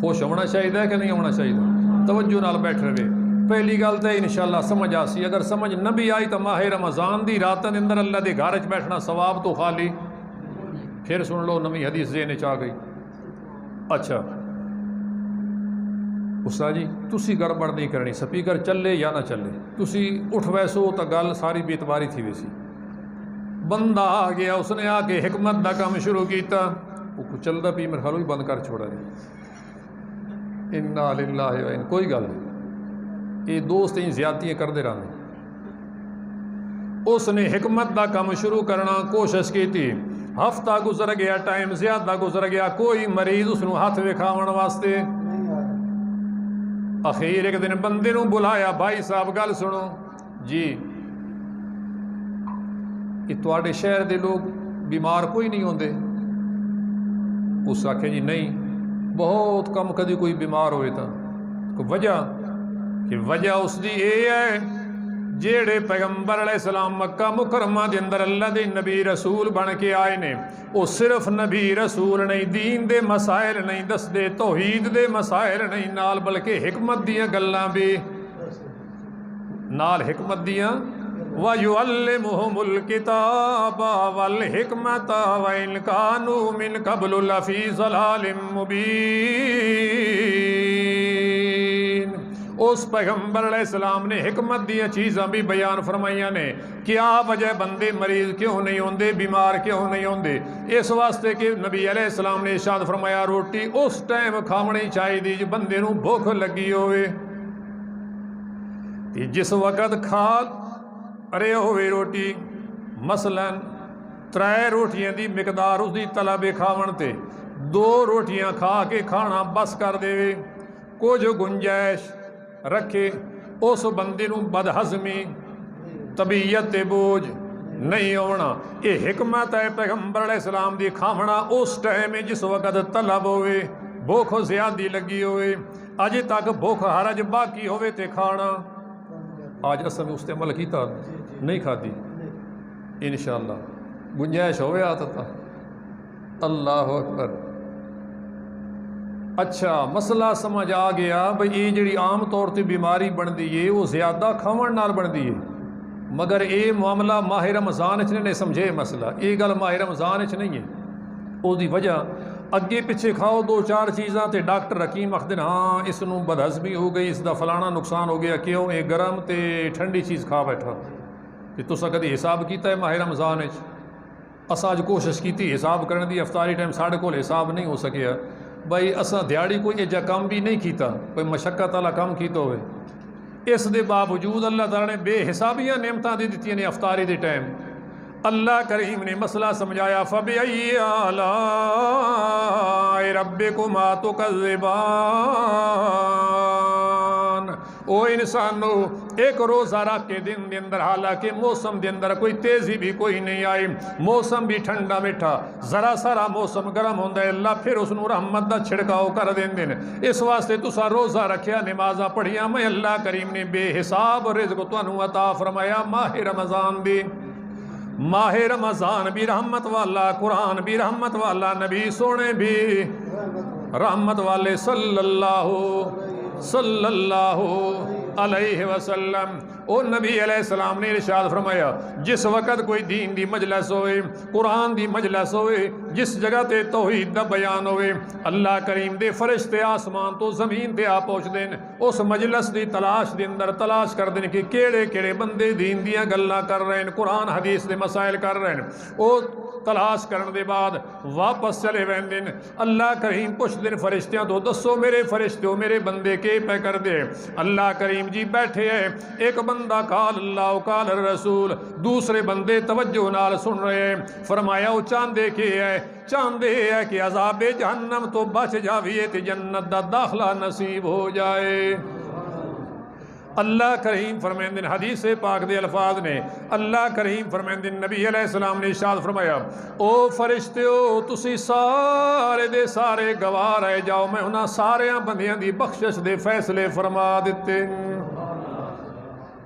خوش ہونا چاہیے کہ نہیں ہونا چاہیے؟ توجہ نال بیٹھ رہے۔ پہلی گل تو انشاءاللہ سمجھ آسی، اگر سمجھ نہ بھی آئی تو ماہ رمضان دی رات دے اندر اللہ دے گھر بیٹھنا ثواب تو خالی۔ پھر سن لو نویں حدیث ذہن چ آ گئی۔ اچھا استاد جی تسی گڑبڑ نہیں کرنی، سپیکر چلے یا نہ چلے، تسی اٹھ ویسو تو گل ساری بیتباری تھی ویسی۔ بندہ آ گیا، اس نے آ کے حکمت دا کام شروع کیتا، وہ چلدا پی میرے خیال بھی بند کر چھوڑا نہیں۔ انا للہ و انا، کوئی گل نہیں، یہ دوست ہی زیادتیاں کرتے رہنے۔ اس نے حکمت دا کام شروع کرنا کوشش کی تھی، ہفتہ گزر گیا، ٹائم زیادہ گزر گیا، کوئی مریض اس نو ہاتھ وکھاون واسطے۔ اخیر ایک دن بندے نو بلایا، بھائی صاحب گل سنو جی، کہ تواڈے شہر دے لوگ بیمار کوئی نہیں ہوندے؟ اس آکھے جی نہیں، بہت کم کدی کوئی بیمار ہوئے تا۔ وجہ کہ وجہ اس دی یہ ہے جیڑے پیغمبر علیہ السلام مکہ مکرمہ دے اندر اللہ دے نبی رسول بن کے آئے نے وہ صرف نبی رسول نہیں، دین دے مسائل نہیں دس دے، توحید دے مسائل نہیں نال، بلکہ حکمت دیاں گلاں بھی نال، حکمت دیاں وَيُعَلِّمُهُمُ الْكِتَابَ وَالْحِكْمَةَ وَإِنْ كَانُوا مِنْ قَبْلُ لَفِي ضَلَالٍ مُبِينٍ۔ اس پیغمبر علیہ السلام نے حکمت دیا چیزاں بھی بیان فرمائیاں نے، کیا وجہ بندے مریض کیوں نہیں ہوندے، بیمار کیوں نہیں ہوندے، اس واسطے کہ نبی علیہ السلام نے ارشاد فرمایا روٹی اس ٹائم کھاونی چاہیے جو بندے نوں بھوک لگی ہوئے، جس وقت کھا رہے ہوئے روٹی، مثلا 3 روٹیاں دی مقدار اس دی طلب کھاون تے 2 روٹیاں کھا کے کھانا بس کر دے، کچھ گنجائش رکھے، اس بندے نوں بدہضمی طبیعت تے بوجھ نہیں ہونا۔ یہ حکمت ہے پیغمبر علیہ السلام دی، کھاونا اس ٹائم جس وقت طلب ہوئے، بھوک زیادہ لگی ہوئے، اج تک بھوک حرج باقی ہوئے تے کھانا۔ آج اصل میں اس تے عمل کیتا نہیں کھادی، انشاءاللہ گنجائش ہوئے آتا تھا۔ اللہ اکبر۔ اچھا مسئلہ سمجھ آ گیا بھئی یہ جڑی عام طور تے بیماری بن دی ہے وہ زیادہ کھاون نال بن دی ہے، مگر یہ معاملہ ماہ رمضان وچ نہیں سمجھے مسئلہ، یہ گل ماہ رمضان وچ نہیں ہے۔ اس دی وجہ اگے پیچھے کھاؤ 2-4 چیزاں تے ڈاکٹر حکیم آکھدے ہاں اس نوں بدہضمی ہو گئی، اس دا فلانا نقصان ہو گیا، کیوں یہ گرم تے ٹھنڈی چیز کھا بیٹھا۔ تے تساں کدی حساب کیتا ہے ماہ رمضان وچ؟ اساں اج کوشش کیتی حساب کرن دی، افطاری ٹائم ساڈے کول حساب نہیں ہو سکیا بھائی، اساں دیہڑی کوئی ایجا کام بھی نہیں کیتا، کوئی مشقت والا کام کیتا ہوئے، اس دے باوجود اللہ تعالیٰ نے بے حسابیاں نعمتاں دے دتیاں نے افطاری دے ٹائم۔ اللہ کریم نے مسئلہ سمجھایا فَبِأَيِّ آلَاءِ رَبِّكُمَا تُكَذِّبَانِ۔ او انسانو ایک روزہ رکھ کے دن دے اندر، حالانکہ موسم دے اندر کوئی تیزی بھی کوئی نہیں آئی، موسم بھی ٹھنڈا میٹھا، ذرا سارا موسم گرم ہوندا ہے، اللہ پھر اس نوں رحمت دا چھڑکاؤ کر دیندے نے۔ اس واسطے تسا روزہ رکھیا، نمازاں پڑھیاں، میں اللہ کریم نے بے حساب رزق تانوں عطا فرمایا ماہ رمضان دی۔ ماہ رمضان بھی رحمت والا، قرآن بھی رحمت والا، نبی سونے بھی رحمت والے صلی اللہ علیہ وسلم۔ او نبی علیہ السلام نے ارشاد فرمایا جس وقت کوئی دین دی مجلس ہوئے، قرآن دی مجلس ہوئے، جس جگہ تے توحید دا بیان ہوئے، اللہ کریم دے فرشتے آسمان تو زمین تے آ پہنچ دین، اس مجلس دی تلاش دے اندر تلاش کر دین کہ کیڑے کیڑے بندے دین دیاں گلاں کر رہے ہیں، قرآن حدیث دے مسائل کر رہے ہیں۔ او تلاش کرنے دے بعد واپس چلے ویندے، اللہ کریم پوچھ دین فرشتیاں تو دسو میرے فرشتوں میرے بندے کے پہ کر دے۔ اللہ کریم جی بیٹھے ہیں، ایک بندہ قال اللہ قال الرسول، دوسرے بندے توجہ نال سن رہے ہیں، فرمایا وہ چاندے کے ہے، چاندے ہے کہ عذاب جہنم تو بچ جاویے تے جنت دا داخلہ نصیب ہو جائے۔ اللہ کریم فرمائندے حدیث پاک دے الفاظ نے، اللہ کریم فرمائندے نبی علیہ السلام نے ارشاد فرمایا او فرشتیو تسی سارے دے سارے گواہ رہ جاؤ، میں انہاں سارے بندیاں دی بخشش دے فیصلے فرما دیتے۔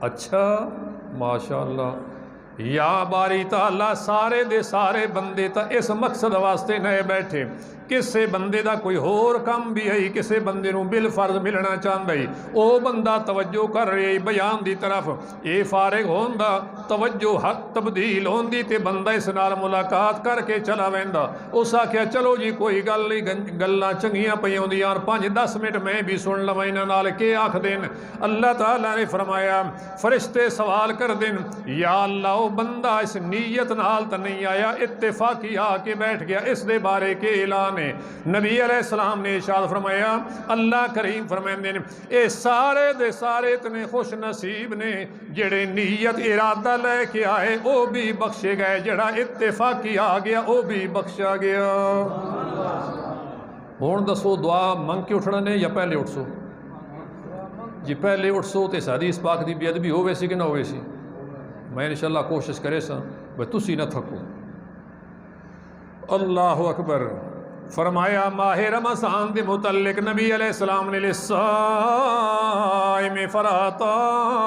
اچھا ماشاءاللہ، یا باری تعالیٰ سارے دے سارے بندے تا اس مقصد واسطے نئے بیٹھے، کسے بندے دا کوئی ہور کم بھی ہے، کسے بندے نوں بالفرض ملنا چاہتا ہے، او بندہ توجہ کر رہے بیان دی طرف، اے فارغ ہوندا توجہ حق تبدیل ہوندی تے بندہ اس نال ملاقات کر کے چلا ویندا، اس آکھیا چلو جی کوئی گل نہیں، گلاں چنگیاں پیاں ہوندیاں 5-10 منٹ میں بھی سن لواں انہاں نال کے آکھ دین۔ اللہ تعالیٰ نے فرمایا فرشتے سوال کر دین یا اللہ بندہ اس نیت نال تا نہیں آیا، اتفاقی آ کے بیٹھ گیا، اس دے بارے کے اعلان ہے۔ نبی علیہ السلام نے ارشاد فرمایا اللہ کریم فرمائندے نے اے سارے دے سارے اتنے خوش نصیب نے جڑے نیت ارادہ لے کے آئے او بھی بخشے گئے، جڑا اتفاقی آ گیا او بھی بخشا گیا۔ ہون دسو دعا منگ کے اٹھنا نے یا پہلے اٹھ سو؟ جی پہلے اٹھ سو تے حدیث پاک دی بے ادبی ہوئے سی کہ نہ ہوئے سی؟ میں انشاءاللہ کوشش کرے سا بھئی تسی نہ تھکو۔ اللہ اکبر۔ فرمایا ماہ رمضان دے متعلق نبی علیہ السلام نے للصائم فراتان،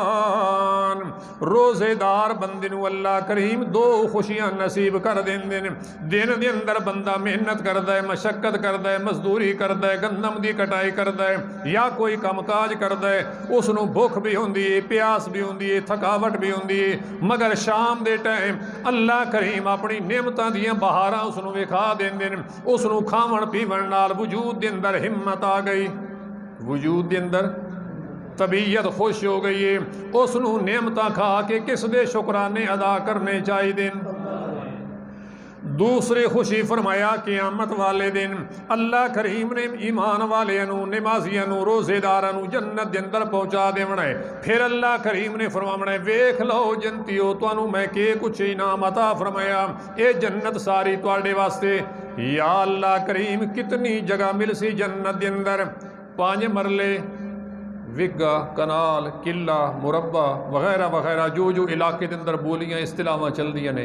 روزے دار بندے نو اللہ کریم دو خوشیاں نصیب کر دیندے نے۔ دن دے اندر بندہ محنت کردا ہے، مشقت کردا ہے، مزدوری کردا ہے، گندم دی کٹائی کردا ہے یا کوئی کام کاج کردا ہے، اس نو بھوک بھی ہوندی ہے، پیاس بھی ہوندی ہے، تھکاوٹ بھی ہوندی ہے، مگر شام دے ٹائم اللہ کریم اپنی نعمتاں دیاں بہاراں اس نو وکھا دیندے نے۔ اس نو کھاون پیون نال وجود دے اندر ہمت آ گئی، وجود دے اندر طبیعت خوش ہو گئی ہے، اس نو نعمتاں کھا کے کس دے شکرانے ادا کرنے چاہیے۔ دوسری خوشی فرمایا قیامت والے دن اللہ کریم نے ایمان والیاں نمازیاں روزے داراں جنت دے اندر پہنچا دیونا ہے۔ پھر اللہ کریم نے فرمانا ہے ویکھ لو جنتیو تانوں میں کہ کچھ انعام عطا فرمایا، اے جنت ساری تواڈے واسطے۔ یا اللہ کریم کتنی جگہ مل سی جنت دے اندر، 5 مرلے، وگا، کنال، قلعہ، مربع وغیرہ وغیرہ جو جو علاقے دے اندر بولیاں اصطلاحاں چل دیاں نے۔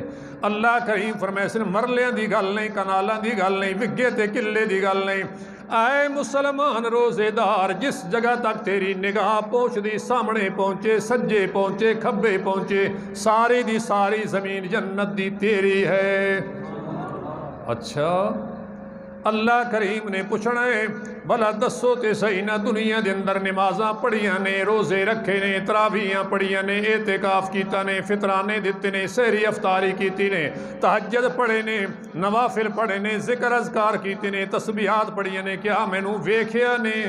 اللہ کریم فرمائے سن مرلیاں دی گل نہیں، کنالاں دی گل نہیں، وگے تے قلعے دی گل نہیں۔ اے مسلمان روزے دار، جس جگہ تک تیری نگاہ پہنچ دی، سامنے پہنچے، سجے پہنچے، کھبے پہنچے، ساری دی ساری زمین جنت دی تیری ہے۔ اچھا اللہ کریم نے پوچھنا ہے بھلا دسو تے صحیح نہ دنیا دے اندر نمازاں پڑھیاں نے، روزے رکھے نے، تراویحاں پڑھیاں نے، اعتکاف کیتا نے، فطرانے دتے نے، سحری افطاری کیتی نے، تہجد پڑھے نے، نوافل پڑھے نے، ذکر اذکار کیتے نے، تسبیحات پڑھیاں نے، کیا مینوں ویکھیا نے؟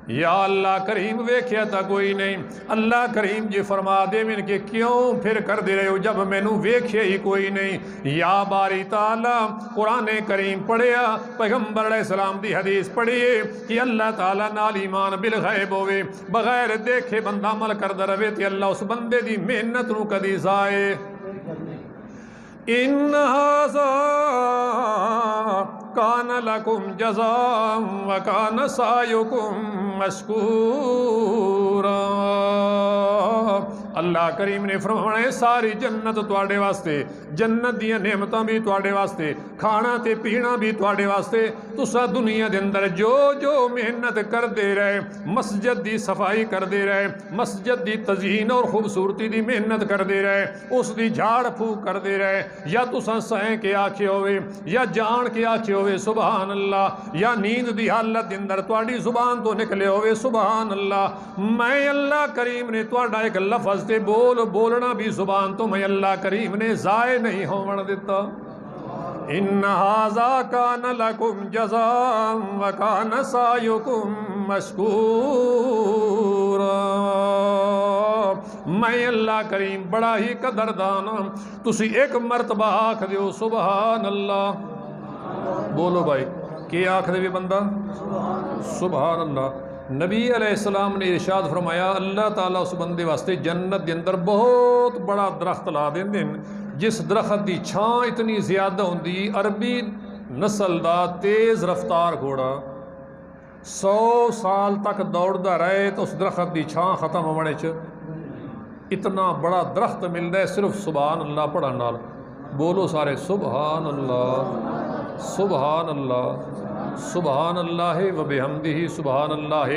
یا اللہ کریم ویکھیا تا کوئی نہیں۔ اللہ کریم جی فرما دے من کہ کیوں پھر کر دے رہے ہو جب مینوں ویکھیا ہی کوئی نہیں۔ یا باری تعالیٰ قرآن کریم پڑھیا، پیغمبر علیہ السلام دی حدیث پڑھیے کہ اللہ تعالیٰ نال ایمان بالغیب ہوئے، بغیر دیکھے بندہ عمل کردا رہے تے اللہ اس بندے دی محنت نو کدی ضائع ان ھذا کان لکم جزاء وکان سعیکم مشکورا۔ اللہ کریم نے فرمایا ہے ساری جنت تواڈے واسطے، جنت دیاں نعمتاں بھی تواڈے واسطے، کھانا تے پینا بھی تواڈے واسطے۔ تسا دنیا دے اندر جو جو محنت کردے رہے، مسجد دی صفائی کردے رہے، مسجد دی تزئین اور خوبصورتی دی محنت کردے رہے، اس دی جھاڑ پھوک کردے رہے، یا تسا سہیں کے آکھے ہوئے یا جان کے آکھے ہوئے سبحان اللہ، یا نیند دی حالت دے اندر تواڈی زبان تو نکلے ہوئے سبحان اللہ، میں اللہ کریم نے تواڈا ایک لفظ تے بولنا بھی زبان تو میں اللہ کریم نے ضائع نہیں ہون دیتا۔ ان ھذا کان لکم جزاء وکان سعیکم مشکورا۔ میں اللہ کریم بڑا ہی قدردان ہاں، تسی ایک مرتبہ آکھ دیو سبحان اللہ۔ بولو بھائی کیا آکھ دے بندہ؟ سبحان اللہ۔ نبی علیہ السلام نے ارشاد فرمایا اللہ تعالیٰ اس بندے واسطے جنت دے اندر بہت بڑا درخت لا دیندے جس درخت دی چھاں اتنی زیادہ ہوندی، عربی نسل دا تیز رفتار گھوڑا 100 سال تک دوڑدا رہے تو اس درخت دی چھاں ختم ہونے چ اتنا بڑا درخت ملدا ہے صرف سبحان اللہ پڑھن نال۔ بولو سارے سبحان اللہ، سبحان اللہ، سبحان اللہ و بحمدہ سبحان اللہ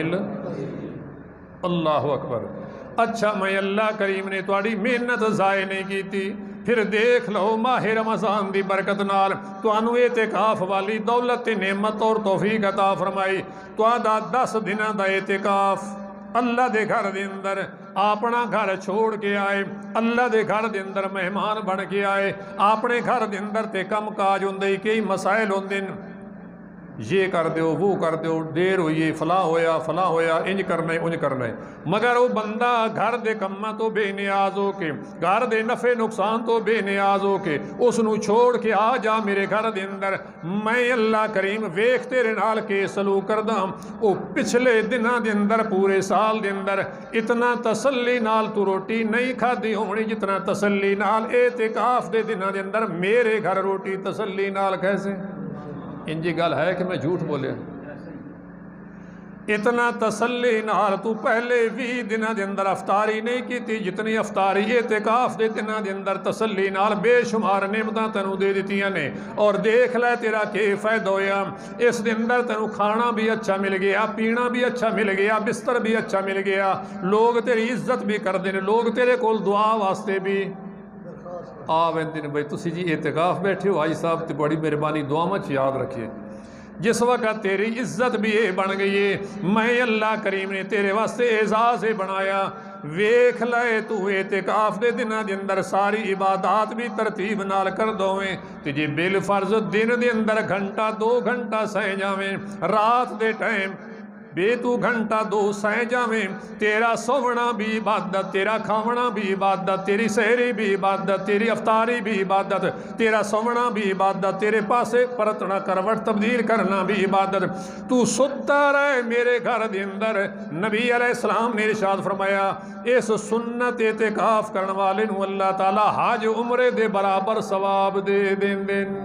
اللہ اکبر۔ اچھا میں اللہ کریم نے تواڈی محنت ضائع نہیں کیتی۔ پھر دیکھ لو ماہ رمضان دی برکت نال تانوں اعتکاف والی دولت نعمت اور توفیق عطا فرمائی۔ تہاڈا 10 دناں دا اعتکاف اللہ دے گھر دے اندر اپنا گھر چھوڑ کے آئے، اللہ دے گھر دے اندر مہمان بن کے آئے، اپنے گھر دے اندر تے کم کاج ہوندے کئی مسائل ہوندے، یہ کر دیو وہ کر دیو، دیر ہوئی فلاں ہویا انج کرنا ہے انج کرنا ہے، مگر وہ بندہ گھر دے کماں تو بے نیاز ہو کے، گھر دے نفع نقصان تو بے نیاز ہو کے اس نو چھوڑ کے آ جا میرے گھر دے اندر، میں اللہ کریم ویکھ تیرے نال کے سلوک کردا۔ وہ پچھلے دناں دے اندر پورے سال دے اندر اتنا تسلی نال تو روٹی نہیں کھادی ہونی جتنا تسلی نال اعتکاف دے دناں دے اندر میرے گھر روٹی تسلی نال کیسے؟ انجی گل ہے کہ میں جھوٹ بولیا؟ اتنا تسلی نال تو پہلے 20 دنوں دے اندر افطاری نہیں کیتی جتنی افطاری اعتکاف دے دنوں دے اندر تسلی نال بے شمار نعمتاں تینوں دے دتیاں نے، اور دیکھ لے تیرا کی فائدہ ہویا۔ اس دے اندر تینوں کھانا بھی اچھا مل گیا، پینا بھی اچھا مل گیا، بستر بھی اچھا مل گیا، لوگ تیری عزت بھی کر دے، لوگ تیرے کول دعا واسطے بھی آ ویندے نے۔ بھائی تسی جی اعتکاف بیٹھے ہو، حاجی صاحب تے بڑی مہربانی دعا مچ یاد رکھیے۔ جس وقت تیری عزت بھی یہ بن گئی ہے، میں اللہ کریم نے تیرے واسطے اعزاز بنایا۔ ویکھ لے تو اعتکاف دے دنوں دے اندر ساری عبادات بھی ترتیب نال کر دوویں تے جے بل فرض دن دے اندر گھنٹہ 2 گھنٹہ سہ جاویں، رات دے ٹائم بے تو گھنٹہ 2 سہ جاویں، تیرا سونا بھی عبادت، تیرا کھاونا بھی عبادت، تیری سحری بھی عبادت، تیری افطاری بھی عبادت، تیرا سونا بھی عبادت، تیرے پاسے پرتنا کروٹ تبدیل کرنا بھی عبادت۔ تو ستا رہے میرے گھر دے اندر۔ نبی علیہ السلام نے ارشاد فرمایا اس سنت اعتکاف کرن والے نو اللہ تعالی حج عمرے دے برابر ثواب دے دین دین۔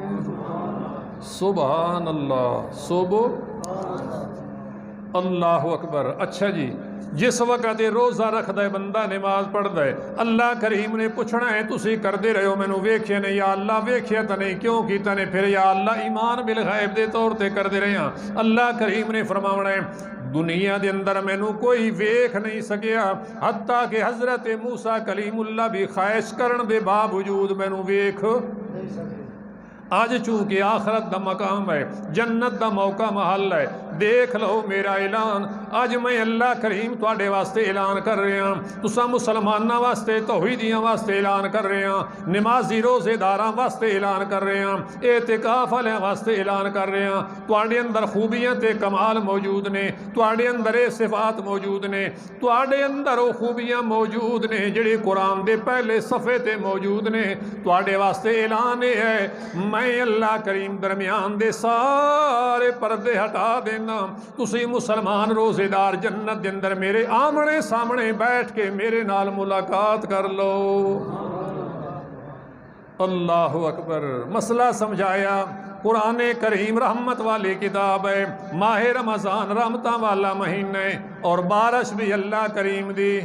سبحان اللہ، سبحان اللہ اکبر۔ اچھا جی، جس وقت روزہ رکھدا ہے بندہ، نماز پڑھدا ہے، اللہ کریم نے پوچھنا ہے تسی کردے رہے ہو مینوں ویکھیا نہیں؟ یا اللہ ویکھیا تا نہیں، کیوں کیتا نہیں؟ پھر یا اللہ ایمان بالغیب دے طور تے کردے رہے ہاں۔ اللہ کریم نے فرماونا ہے دنیا دے اندر مینوں کوئی ویکھ نہیں سکیا، حتیٰ کہ حضرت موسیٰ کلیم اللہ بھی خواہش کرن دے باوجود مینوں ویکھ نہیں سکے۔ آج چونکہ آخرت دا مقام ہے، جنت دا موقع محل ہے، دیکھ لو میرا اعلان اج میں اللہ کریم تواڈے واسطے اعلان کر رہے ہیں، تساں مسلماناں واسطے توحیدیاں واسطے اعلان کر رہے ہیں، نمازی روزے داراں واسطے اعلان کر رہے ہیں، اعتکاف والیاں واسطے اعلان کر رہے ہیں۔ تواڈے اندر خوبیاں تے کمال موجود نے، تواڈے اندر اے صفات موجود نے، تواڈے اندر او خوبیاں موجود نے جڑی قرآن دے پہلے صفحے تے موجود نے۔ تواڈے واسطے اعلان ہے میں اللہ کریم درمیان دے سارے پردے ہٹا دینا، تسی مسلمان روزے دار جنت دے اندر میرے آمنے سامنے بیٹھ کے میرے نال ملاقات کر لو۔ اللہ اکبر۔ مسئلہ سمجھایا۔ قرآن کریم رحمت والی کتاب ہے، ماہ رمضان رحمتاں والا مہینہ ہے، اور بارش بھی اللہ کریم دی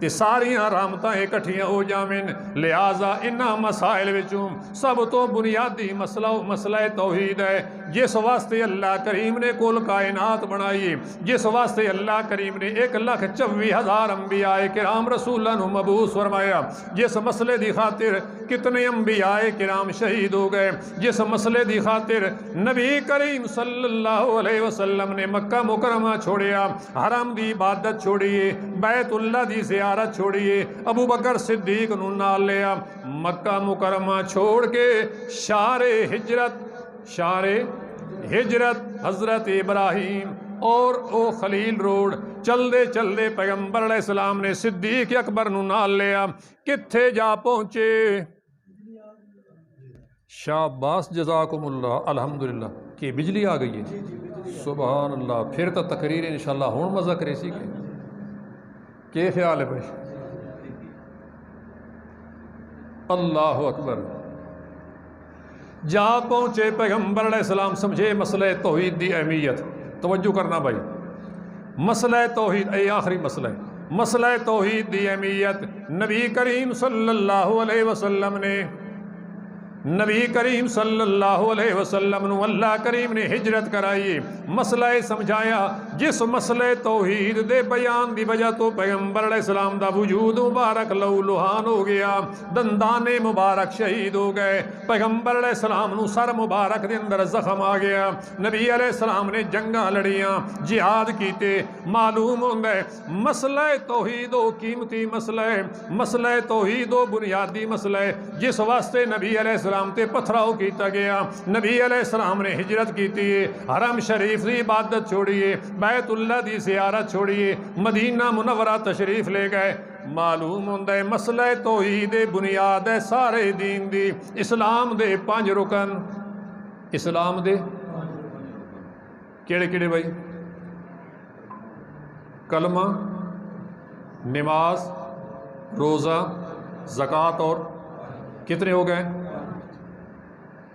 تے ساریاں رحمتاں اکٹھیاں ہو جاویں۔ لہذا انہاں مسائل وچوں سب تو بنیادی مسئلہ توحید ہے، جس واسطے اللہ کریم نے کل کائنات بنائی، جس واسطے اللہ کریم نے 1,24,000 انبیاء کرام رسولہ نو مبعوث فرمایا، جس مسئلے دی خاطر کتنے انبیاء کرام شہید ہو گئے، جس مسئلے دی خاطر نبی کریم صلی اللہ علیہ وسلم نے مکہ مکرمہ چھوڑیا، حرم دی عبادت چھوڑیے، بیت اللہ دی زیارت چھوڑیے، ابو بکر صدیق نو نال لیا، مکہ مکرمہ چھوڑ کے شار ہجرت حضرت ابراہیم اور او خلیل روڈ چلدے چلدے پیغمبر علیہ السلام نے صدیق اکبر نو نال لیا، کتھے جا پہنچے؟ شاباش جزاکم اللہ، الحمدللہ۔ کہ بجلی آ گئی ہے؟ سبحان اللہ۔ پھر تو تقریر انشاءاللہ ہون مزہ کرے سی کہ خیال ہے بھائی؟ اللہ اکبر۔ جا پہنچے پیغمبر علیہ السلام، سمجھے مسئلہ توحید دی اہمیت، توجہ کرنا بھائی، مسئلہ توحید، اے آخری مسئلہ ہے، مسئلہ توحید دی اہمیت۔ نبی کریم صلی اللہ علیہ وسلم نے نبی کریم صلی اللہ علیہ وسلم نو اللہ کریم نے ہجرت کرائی، مسئلہ سمجھایا، جس مسئلہ توحید دے بیان دی وجہ تو پیغمبر علیہ السلام دا وجود مبارک لہو لہان ہو گیا، دندان مبارک شہید ہو گئے، پیغمبر علیہ السلام نو سر مبارک دے اندر زخم آ گیا، نبی علیہ السلام نے جنگاں لڑیاں، جہاد کیتے۔ معلوم ہوندہ ہے مسئلہ توحید و قیمتی مسئلہ ہے، مسئلہ توحید و بنیادی مسئلہ ہے، جس واسطے نبی علیہ السلام تے پتھراؤ کیتا گیا، نبی علیہ السلام نے ہجرت کیتی ہے، حرم شریف دی عبادت چھوڑیے، بیت اللہ دی زیارت چھوڑیے، مدینہ منورہ تشریف لے گئے۔ معلوم ہوندہ ہے مسئلہ توحید بنیاد ہے سارے دین دی، اسلام دے 5 رکن، اسلام دے کیڑے کیڑے بھائی؟ کلمہ، نماز، روزہ، زکوٰۃ، اور کتنے ہو گئے؟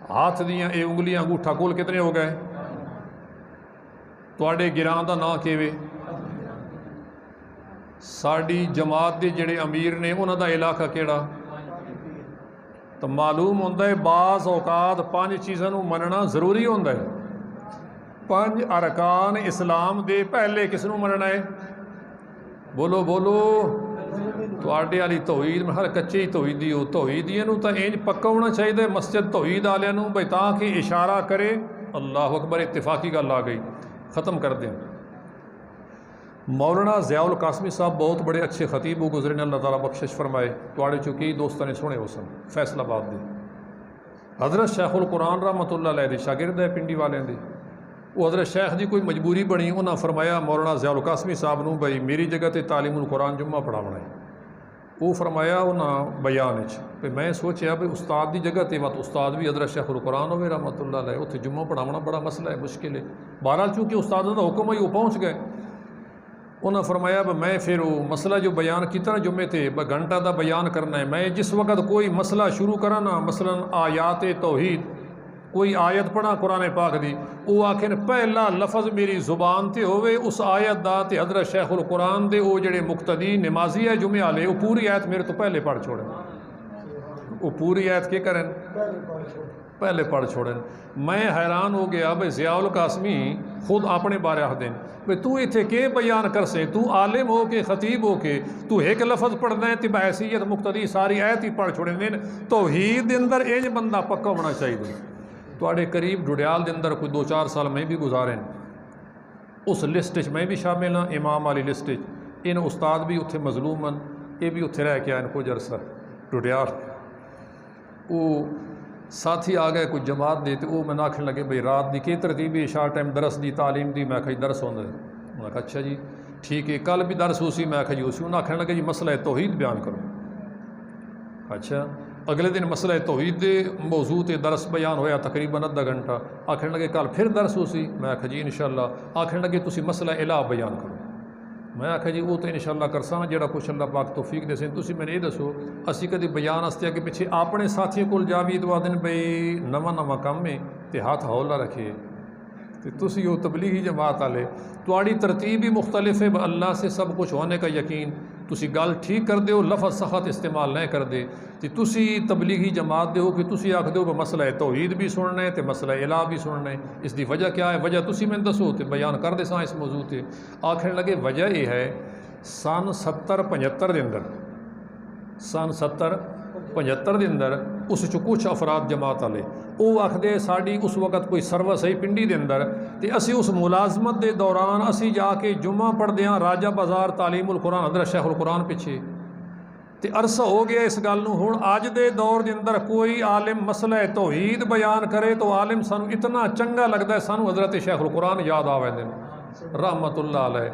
ہاتھ دیاں اے انگلیاں انگوٹھا کول کتنے ہو گئے؟ ਤੁਹਾਡੇ ਗਿਰਾਂ ਦਾ ਨਾਂ ਕਿਵੇਂ? ਸਾਡੀ ਜਮਾਤ ਦੇ ਜਿਹੜੇ ਅਮੀਰ ਨੇ ਉਹਨਾਂ ਦਾ ਇਲਾਕਾ ਕਿਹੜਾ? ਤਾਂ ਮਾਲੂਮ ਹੁੰਦਾ ਹੈ ਬਾਜ਼ ਔਕਾਤ 5 ਚੀਜ਼ਾਂ ਨੂੰ ਮੰਨਣਾ ਜ਼ਰੂਰੀ ਹੁੰਦਾ ਹੈ। 5 ਅਰਕਾਨ ਇਸਲਾਮ ਦੇ ਪਹਿਲੇ ਕਿਸ ਨੂੰ ਮੰਨਣਾ ਹੈ? ਬੋਲੋ ਬੋਲੋ। ਤੁਹਾਡੇ ਵਾਲੀ ਤੌਹੀਦ ਹਰ ਕੱਚੀ ਤੌਹੀਦੀ ਹੋ, ਤੌਹੀਦੀਆਂ ਨੂੰ ਤਾਂ ਇੰਜ ਪੱਕਾ ਹੋਣਾ ਚਾਹੀਦਾ ਮਸਜਿਦ ਤੌਹੀਦ ਵਾਲਿਆਂ ਨੂੰ ਬਈ ਤਾਂ ਕਿ ਇਸ਼ਾਰਾ ਕਰੇ ਅੱਲਾਹੁ ਅਕਬਰ। ਇਤਫਾਕੀ ਗੱਲ ਆ ਗਈ। ختم کر دیں۔ مولانا ضیاء القاسمی صاحب بہت بڑے اچھے خطیب ہو گزرے نے، اللہ تعالیٰ بخشش فرمائے۔ تواڑے چکی دوستاں نے سنے ہو سن فیصل آباد دے حضرت شیخ القرآن رحمۃ اللہ علیہ دے شاگرد ہے پنڈی والے دے۔ وہ حضرت شیخ دی کوئی مجبوری بنی، انہاں فرمایا مولانا ضیاء القاسمی صاحب نو بھائی میری جگہ تے تعلیم القرآن جمعہ پڑھاونا ہے۔ وہ فرمایا انہاں بیان پہ میں سوچیا بھائی استاد دی جگہ تے وقت استاد بھی حضرت شیخ القرآن ہوئے رحمۃ اللہ علیہ، اتنے جمعہ پڑھاونا بڑا مسئلہ ہے، مشکل ہے۔ بہرحال چونکہ استاد دا حکم ہے وہ پہنچ گئے۔ انہاں فرمایا میں پھر وہ مسئلہ جو بیان کیتا نا جمعے تے گھنٹہ دا بیان کرنا ہے، میں جس وقت کوئی مسئلہ شروع کرا نا، مثلا آیات توحید، کوئی آیت پڑھا قرآن پاک دی، وہ آخر پہلا لفظ میری زبان تے ہوئے اس آیت دا تے حضرت شیخ القرآن دے وہ جڑے مقتدی نمازی ہے جمعے والے وہ پوری آیت میرے تو پہلے پڑھ چھوڑیں، وہ پوری آیت کے کریں پہلے پڑھ چھوڑیں۔ میں حیران ہو گیا بھائی ضیاء القاسمی خود اپنے بارے آخ دیں بھائی تو اتنے کے بیان کر سے، تو عالم ہو کے خطیب ہو کے تو ایک لفظ پڑھنا ہے تے بحیثیت مقتدی ساری آیت ہی پڑھ چھوڑیں دیں۔ توحید دے اندر انج بندہ پکا ہونا چاہیے۔ تواڈے قریب ڈڈیال دے اندر کوئی 2-4 سال میں بھی گزارے، اس لسٹ میں بھی شامل ہاں، امام والی لسٹ۔ ان استاد بھی اتنے مظلوم ہیں، یہ بھی اتنے رہ کے آئے کچھ عرصہ ڈڈیال۔ وہ ساتھی آ گئے کچھ جماعت دے تے وہ میں آکھن لگے بھئی رات دی کی ترتیب عشاء ٹائم درس دی تعلیم دی؟ میں کہا درس ہوندا ہے۔ انہوں نے کہا اچھا جی ٹھیک ہے، کل بھی درس ہو سی؟ میں کہا جی ہو سی۔ انہوں نے آکھن لگے جی مسئلہ توحید بیان کرو۔ اچھا اگلے دن مسئلہ توحید دے موضوع تے درس بیان ہویا تقریباً آدھا گھنٹہ۔ آکھن لگے کل پھر درس ہو سی؟ میں کہا جی انشاءاللہ۔ آکھن لگے تسی مسئلہ الہ بیان کرو۔ میں آخیا جی وہ تو انشاءاللہ کرساں جڑا کچھ اللہ پاک توفیق دے سن۔ تسی میں یہ دسو اسی کدی بیان واسطے اگے پیچھے اپنے ساتھیوں کول جا بھی دعا دن بھئی نواں کام ہے تے ہاتھ ہولا رکھے تے تسی وہ تبلیغی جماعت والے تواڑی ترتیب ہی مختلف ہے۔ اللہ سے سب کچھ ہونے کا یقین، تسی گل ٹھیک کر دے ہو، لفظ سخت استعمال نہ کر دے تے تسی تبلیغی جماعت دے ہو کہ تسی آکھ دے ہو مسئلہ توحید بھی سننا ہے تے مسئلہ الہ بھی سننا ہے۔ اس دی وجہ کیا ہے؟ وجہ تسی میں دسو تے بیان کر دے ساں اس موضوع تے۔ آکھن لگے وجہ یہ ہے سن 70-75 دے اندر، سن 70-75 دے اندر اس چ کچھ افراد جماعت والے وہ آخدے ساڑی اس وقت کوئی سروس ہے پنڈی دے اندر تے اسی اس ملازمت دے دوران اسی جا کے جمعہ پڑھ دیاں راجہ بازار تعلیم القرآن حضرت شیخ القرآن پیچھے تے عرصہ ہو گیا اس گل نوں۔ ہن اج دے دور دے اندر کوئی عالم مسئلہ توحید بیان کرے تو عالم سانو اتنا چنگا لگتا ہے، سانو حضرت شیخ القرآن یاد آوے دے رحمت اللہ علیہ۔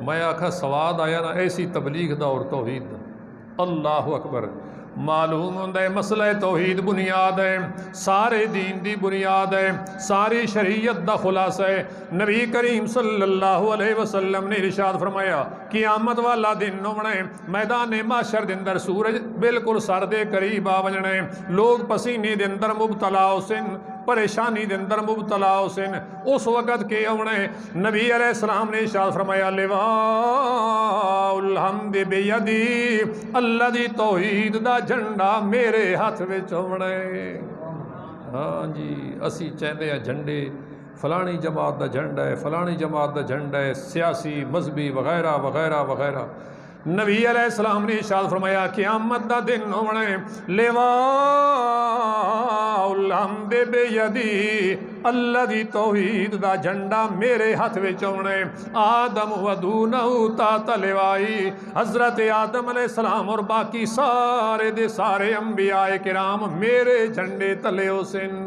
میں آکھا سواد آیا نا ایسی تبلیغ دا اور توحید دا۔ اللہ اکبر۔ معلوم ہوتا ہے مسئلہ توحید بنیاد ہے، سارے دین دی بنیاد ہے، ساری شریعت دا خلاصہ ہے۔ نبی کریم صلی اللہ علیہ وسلم نے ارشاد فرمایا قیامت والا دن ہونا ہے، میدان محشر دے اندر سورج بالکل سر دے قریب آ وجنا ہے، لوگ پسینے دے اندر مبتلا ہو سن، پریشانی دے اندر مبتلا ہو سن۔ اس وقت کے ہونا ہے نبی علیہ السلام نے ارشاد فرمایا لواء الحمد بیدی، اللہ دی توحید دا جھنڈا میرے ہاتھ وچ ہونا ہے۔ ہاں جی اسی چاہتے ہیں جھنڈے فلانی جماعت دا جھنڈا ہے، فلانی جماعت دا جھنڈا ہے، سیاسی مذہبی وغیرہ وغیرہ وغیرہ۔ نبی علیہ السلام نے ارشاد فرمایا قیامت دا دن ہونا ہے لواء الحمد بیدی، اللہ دی توحید دا جھنڈا میرے ہاتھ وچ ہونا ہے۔ آدم و دونہ تحت لوائی، حضرت آدم علیہ السلام اور باقی سارے دے سارے انبیاء کرام میرے جھنڈے تلے ہو سن۔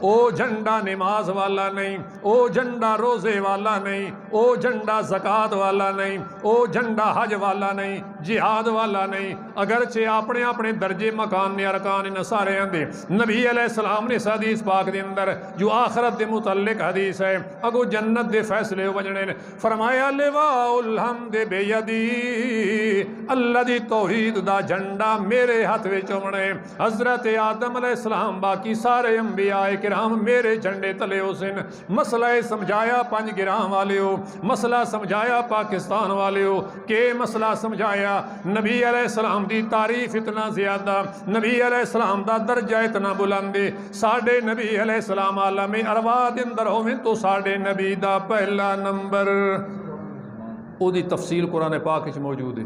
او جھنڈا نماز والا نہیں، او جھنڈا روزے والا نہیں، او جھنڈا زکوٰۃ والا نہیں، او جھنڈا حج والا نہیں، جہاد والا نہیں، اگرچہ اپنے اپنے درجے مکان نے ارکان ان سارے اندے نبی علیہ السلام نے اس حدیث پاک دے اندر جو آخرت دے متعلق حدیث ہے اگو جنت دے فیصلے وجنے نے فرمایا لواء الحمد بیدی، اللہ دی توحید دا جھنڈا میرے ہاتھ وچ ہونے، حضرت آدم علیہ السلام باقی سارے انبیاء کرام میرے جھنڈے تلے ہو سن۔ مسئلہ سمجھایا 5 گرام والے ہو، مسئلہ سمجھایا پاکستان والے ہو، کہ مسئلہ سمجھایا نبی علیہ السلام دی تعریف اتنا زیادہ، نبی علیہ السلام دا درجہ اتنا بلندے، ساڑھے نبی علیہ السلام عالم ارواح دے اندر ہوئے تو ساڑھے نبی دا پہلا نمبر، او دی تفصیل قرآن پاک وچ موجود ہے۔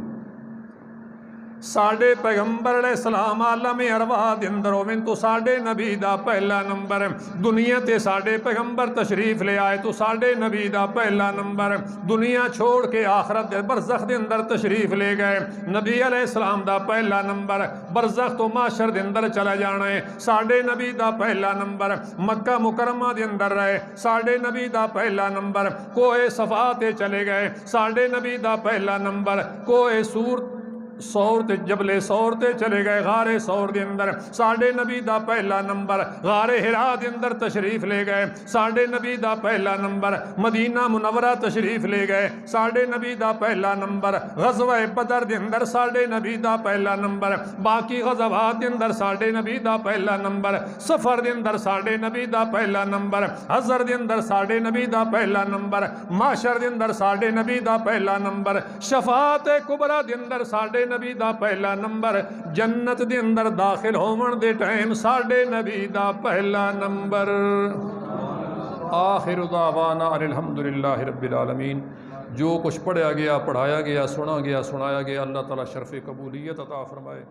ساڑھے پیغمبر علیہ السلام عالم ارواح دے اندر ہوئے تو ساڑھے نبی دا پہلا نمبر، دنیا تے ساڑھے پیغمبر تشریف لے آئے تو ساڑھے نبی دا پہلا نمبر، دنیا چھوڑ کے آخرت دے برزخ دے اندر تشریف لے گئے، نبی علیہ السلام دا پہلا نمبر، برزخ تو معاشر دے اندر چلا جانا ہے، ساڑھے نبی دا پہلا نمبر، مکہ مکرمہ دے اندر رہے، ساڑھے نبی دا پہلا نمبر، کوہ صفا تے چلے گئے، ساڑھے نبی دا پہلا نمبر، کوہ سور تے جبل سور تے چلے گئے، غار سور دے اندر ساڑھے نبی دا پہلا نمبر، غار حرا دے اندر تشریف لے گئے، ساڑھے نبی دا پہلا نمبر، مدینہ منورہ تشریف لے گئے، ساڑھے نبی دا پہلا نمبر، غزوہ بدر دے اندر ساڑھے نبی دا پہلا نمبر، باقی غزوات دے اندر ساڑھے نبی دا پہلا نمبر، سفر دے اندر ساڑھے نبی دا پہلا نمبر، حضر دے اندر ساڑھے نبی دا پہلا نمبر، معاشر دے اندر ساڑھے نبی دا پہلا نمبر، شفاعت کبریٰ دے اندر ساڑھے نبی دا پہلا نمبر، جنت دے اندر داخل ہون دے ٹائم ساڑھے نبی دا پہلا نمبر۔ آخر دعوانا الحمدللہ رب العالمین۔ جو کچھ پڑھا گیا، پڑھایا گیا، سنا گیا، سنایا گیا، اللہ تعالیٰ شرف قبولیت عطا فرمائے۔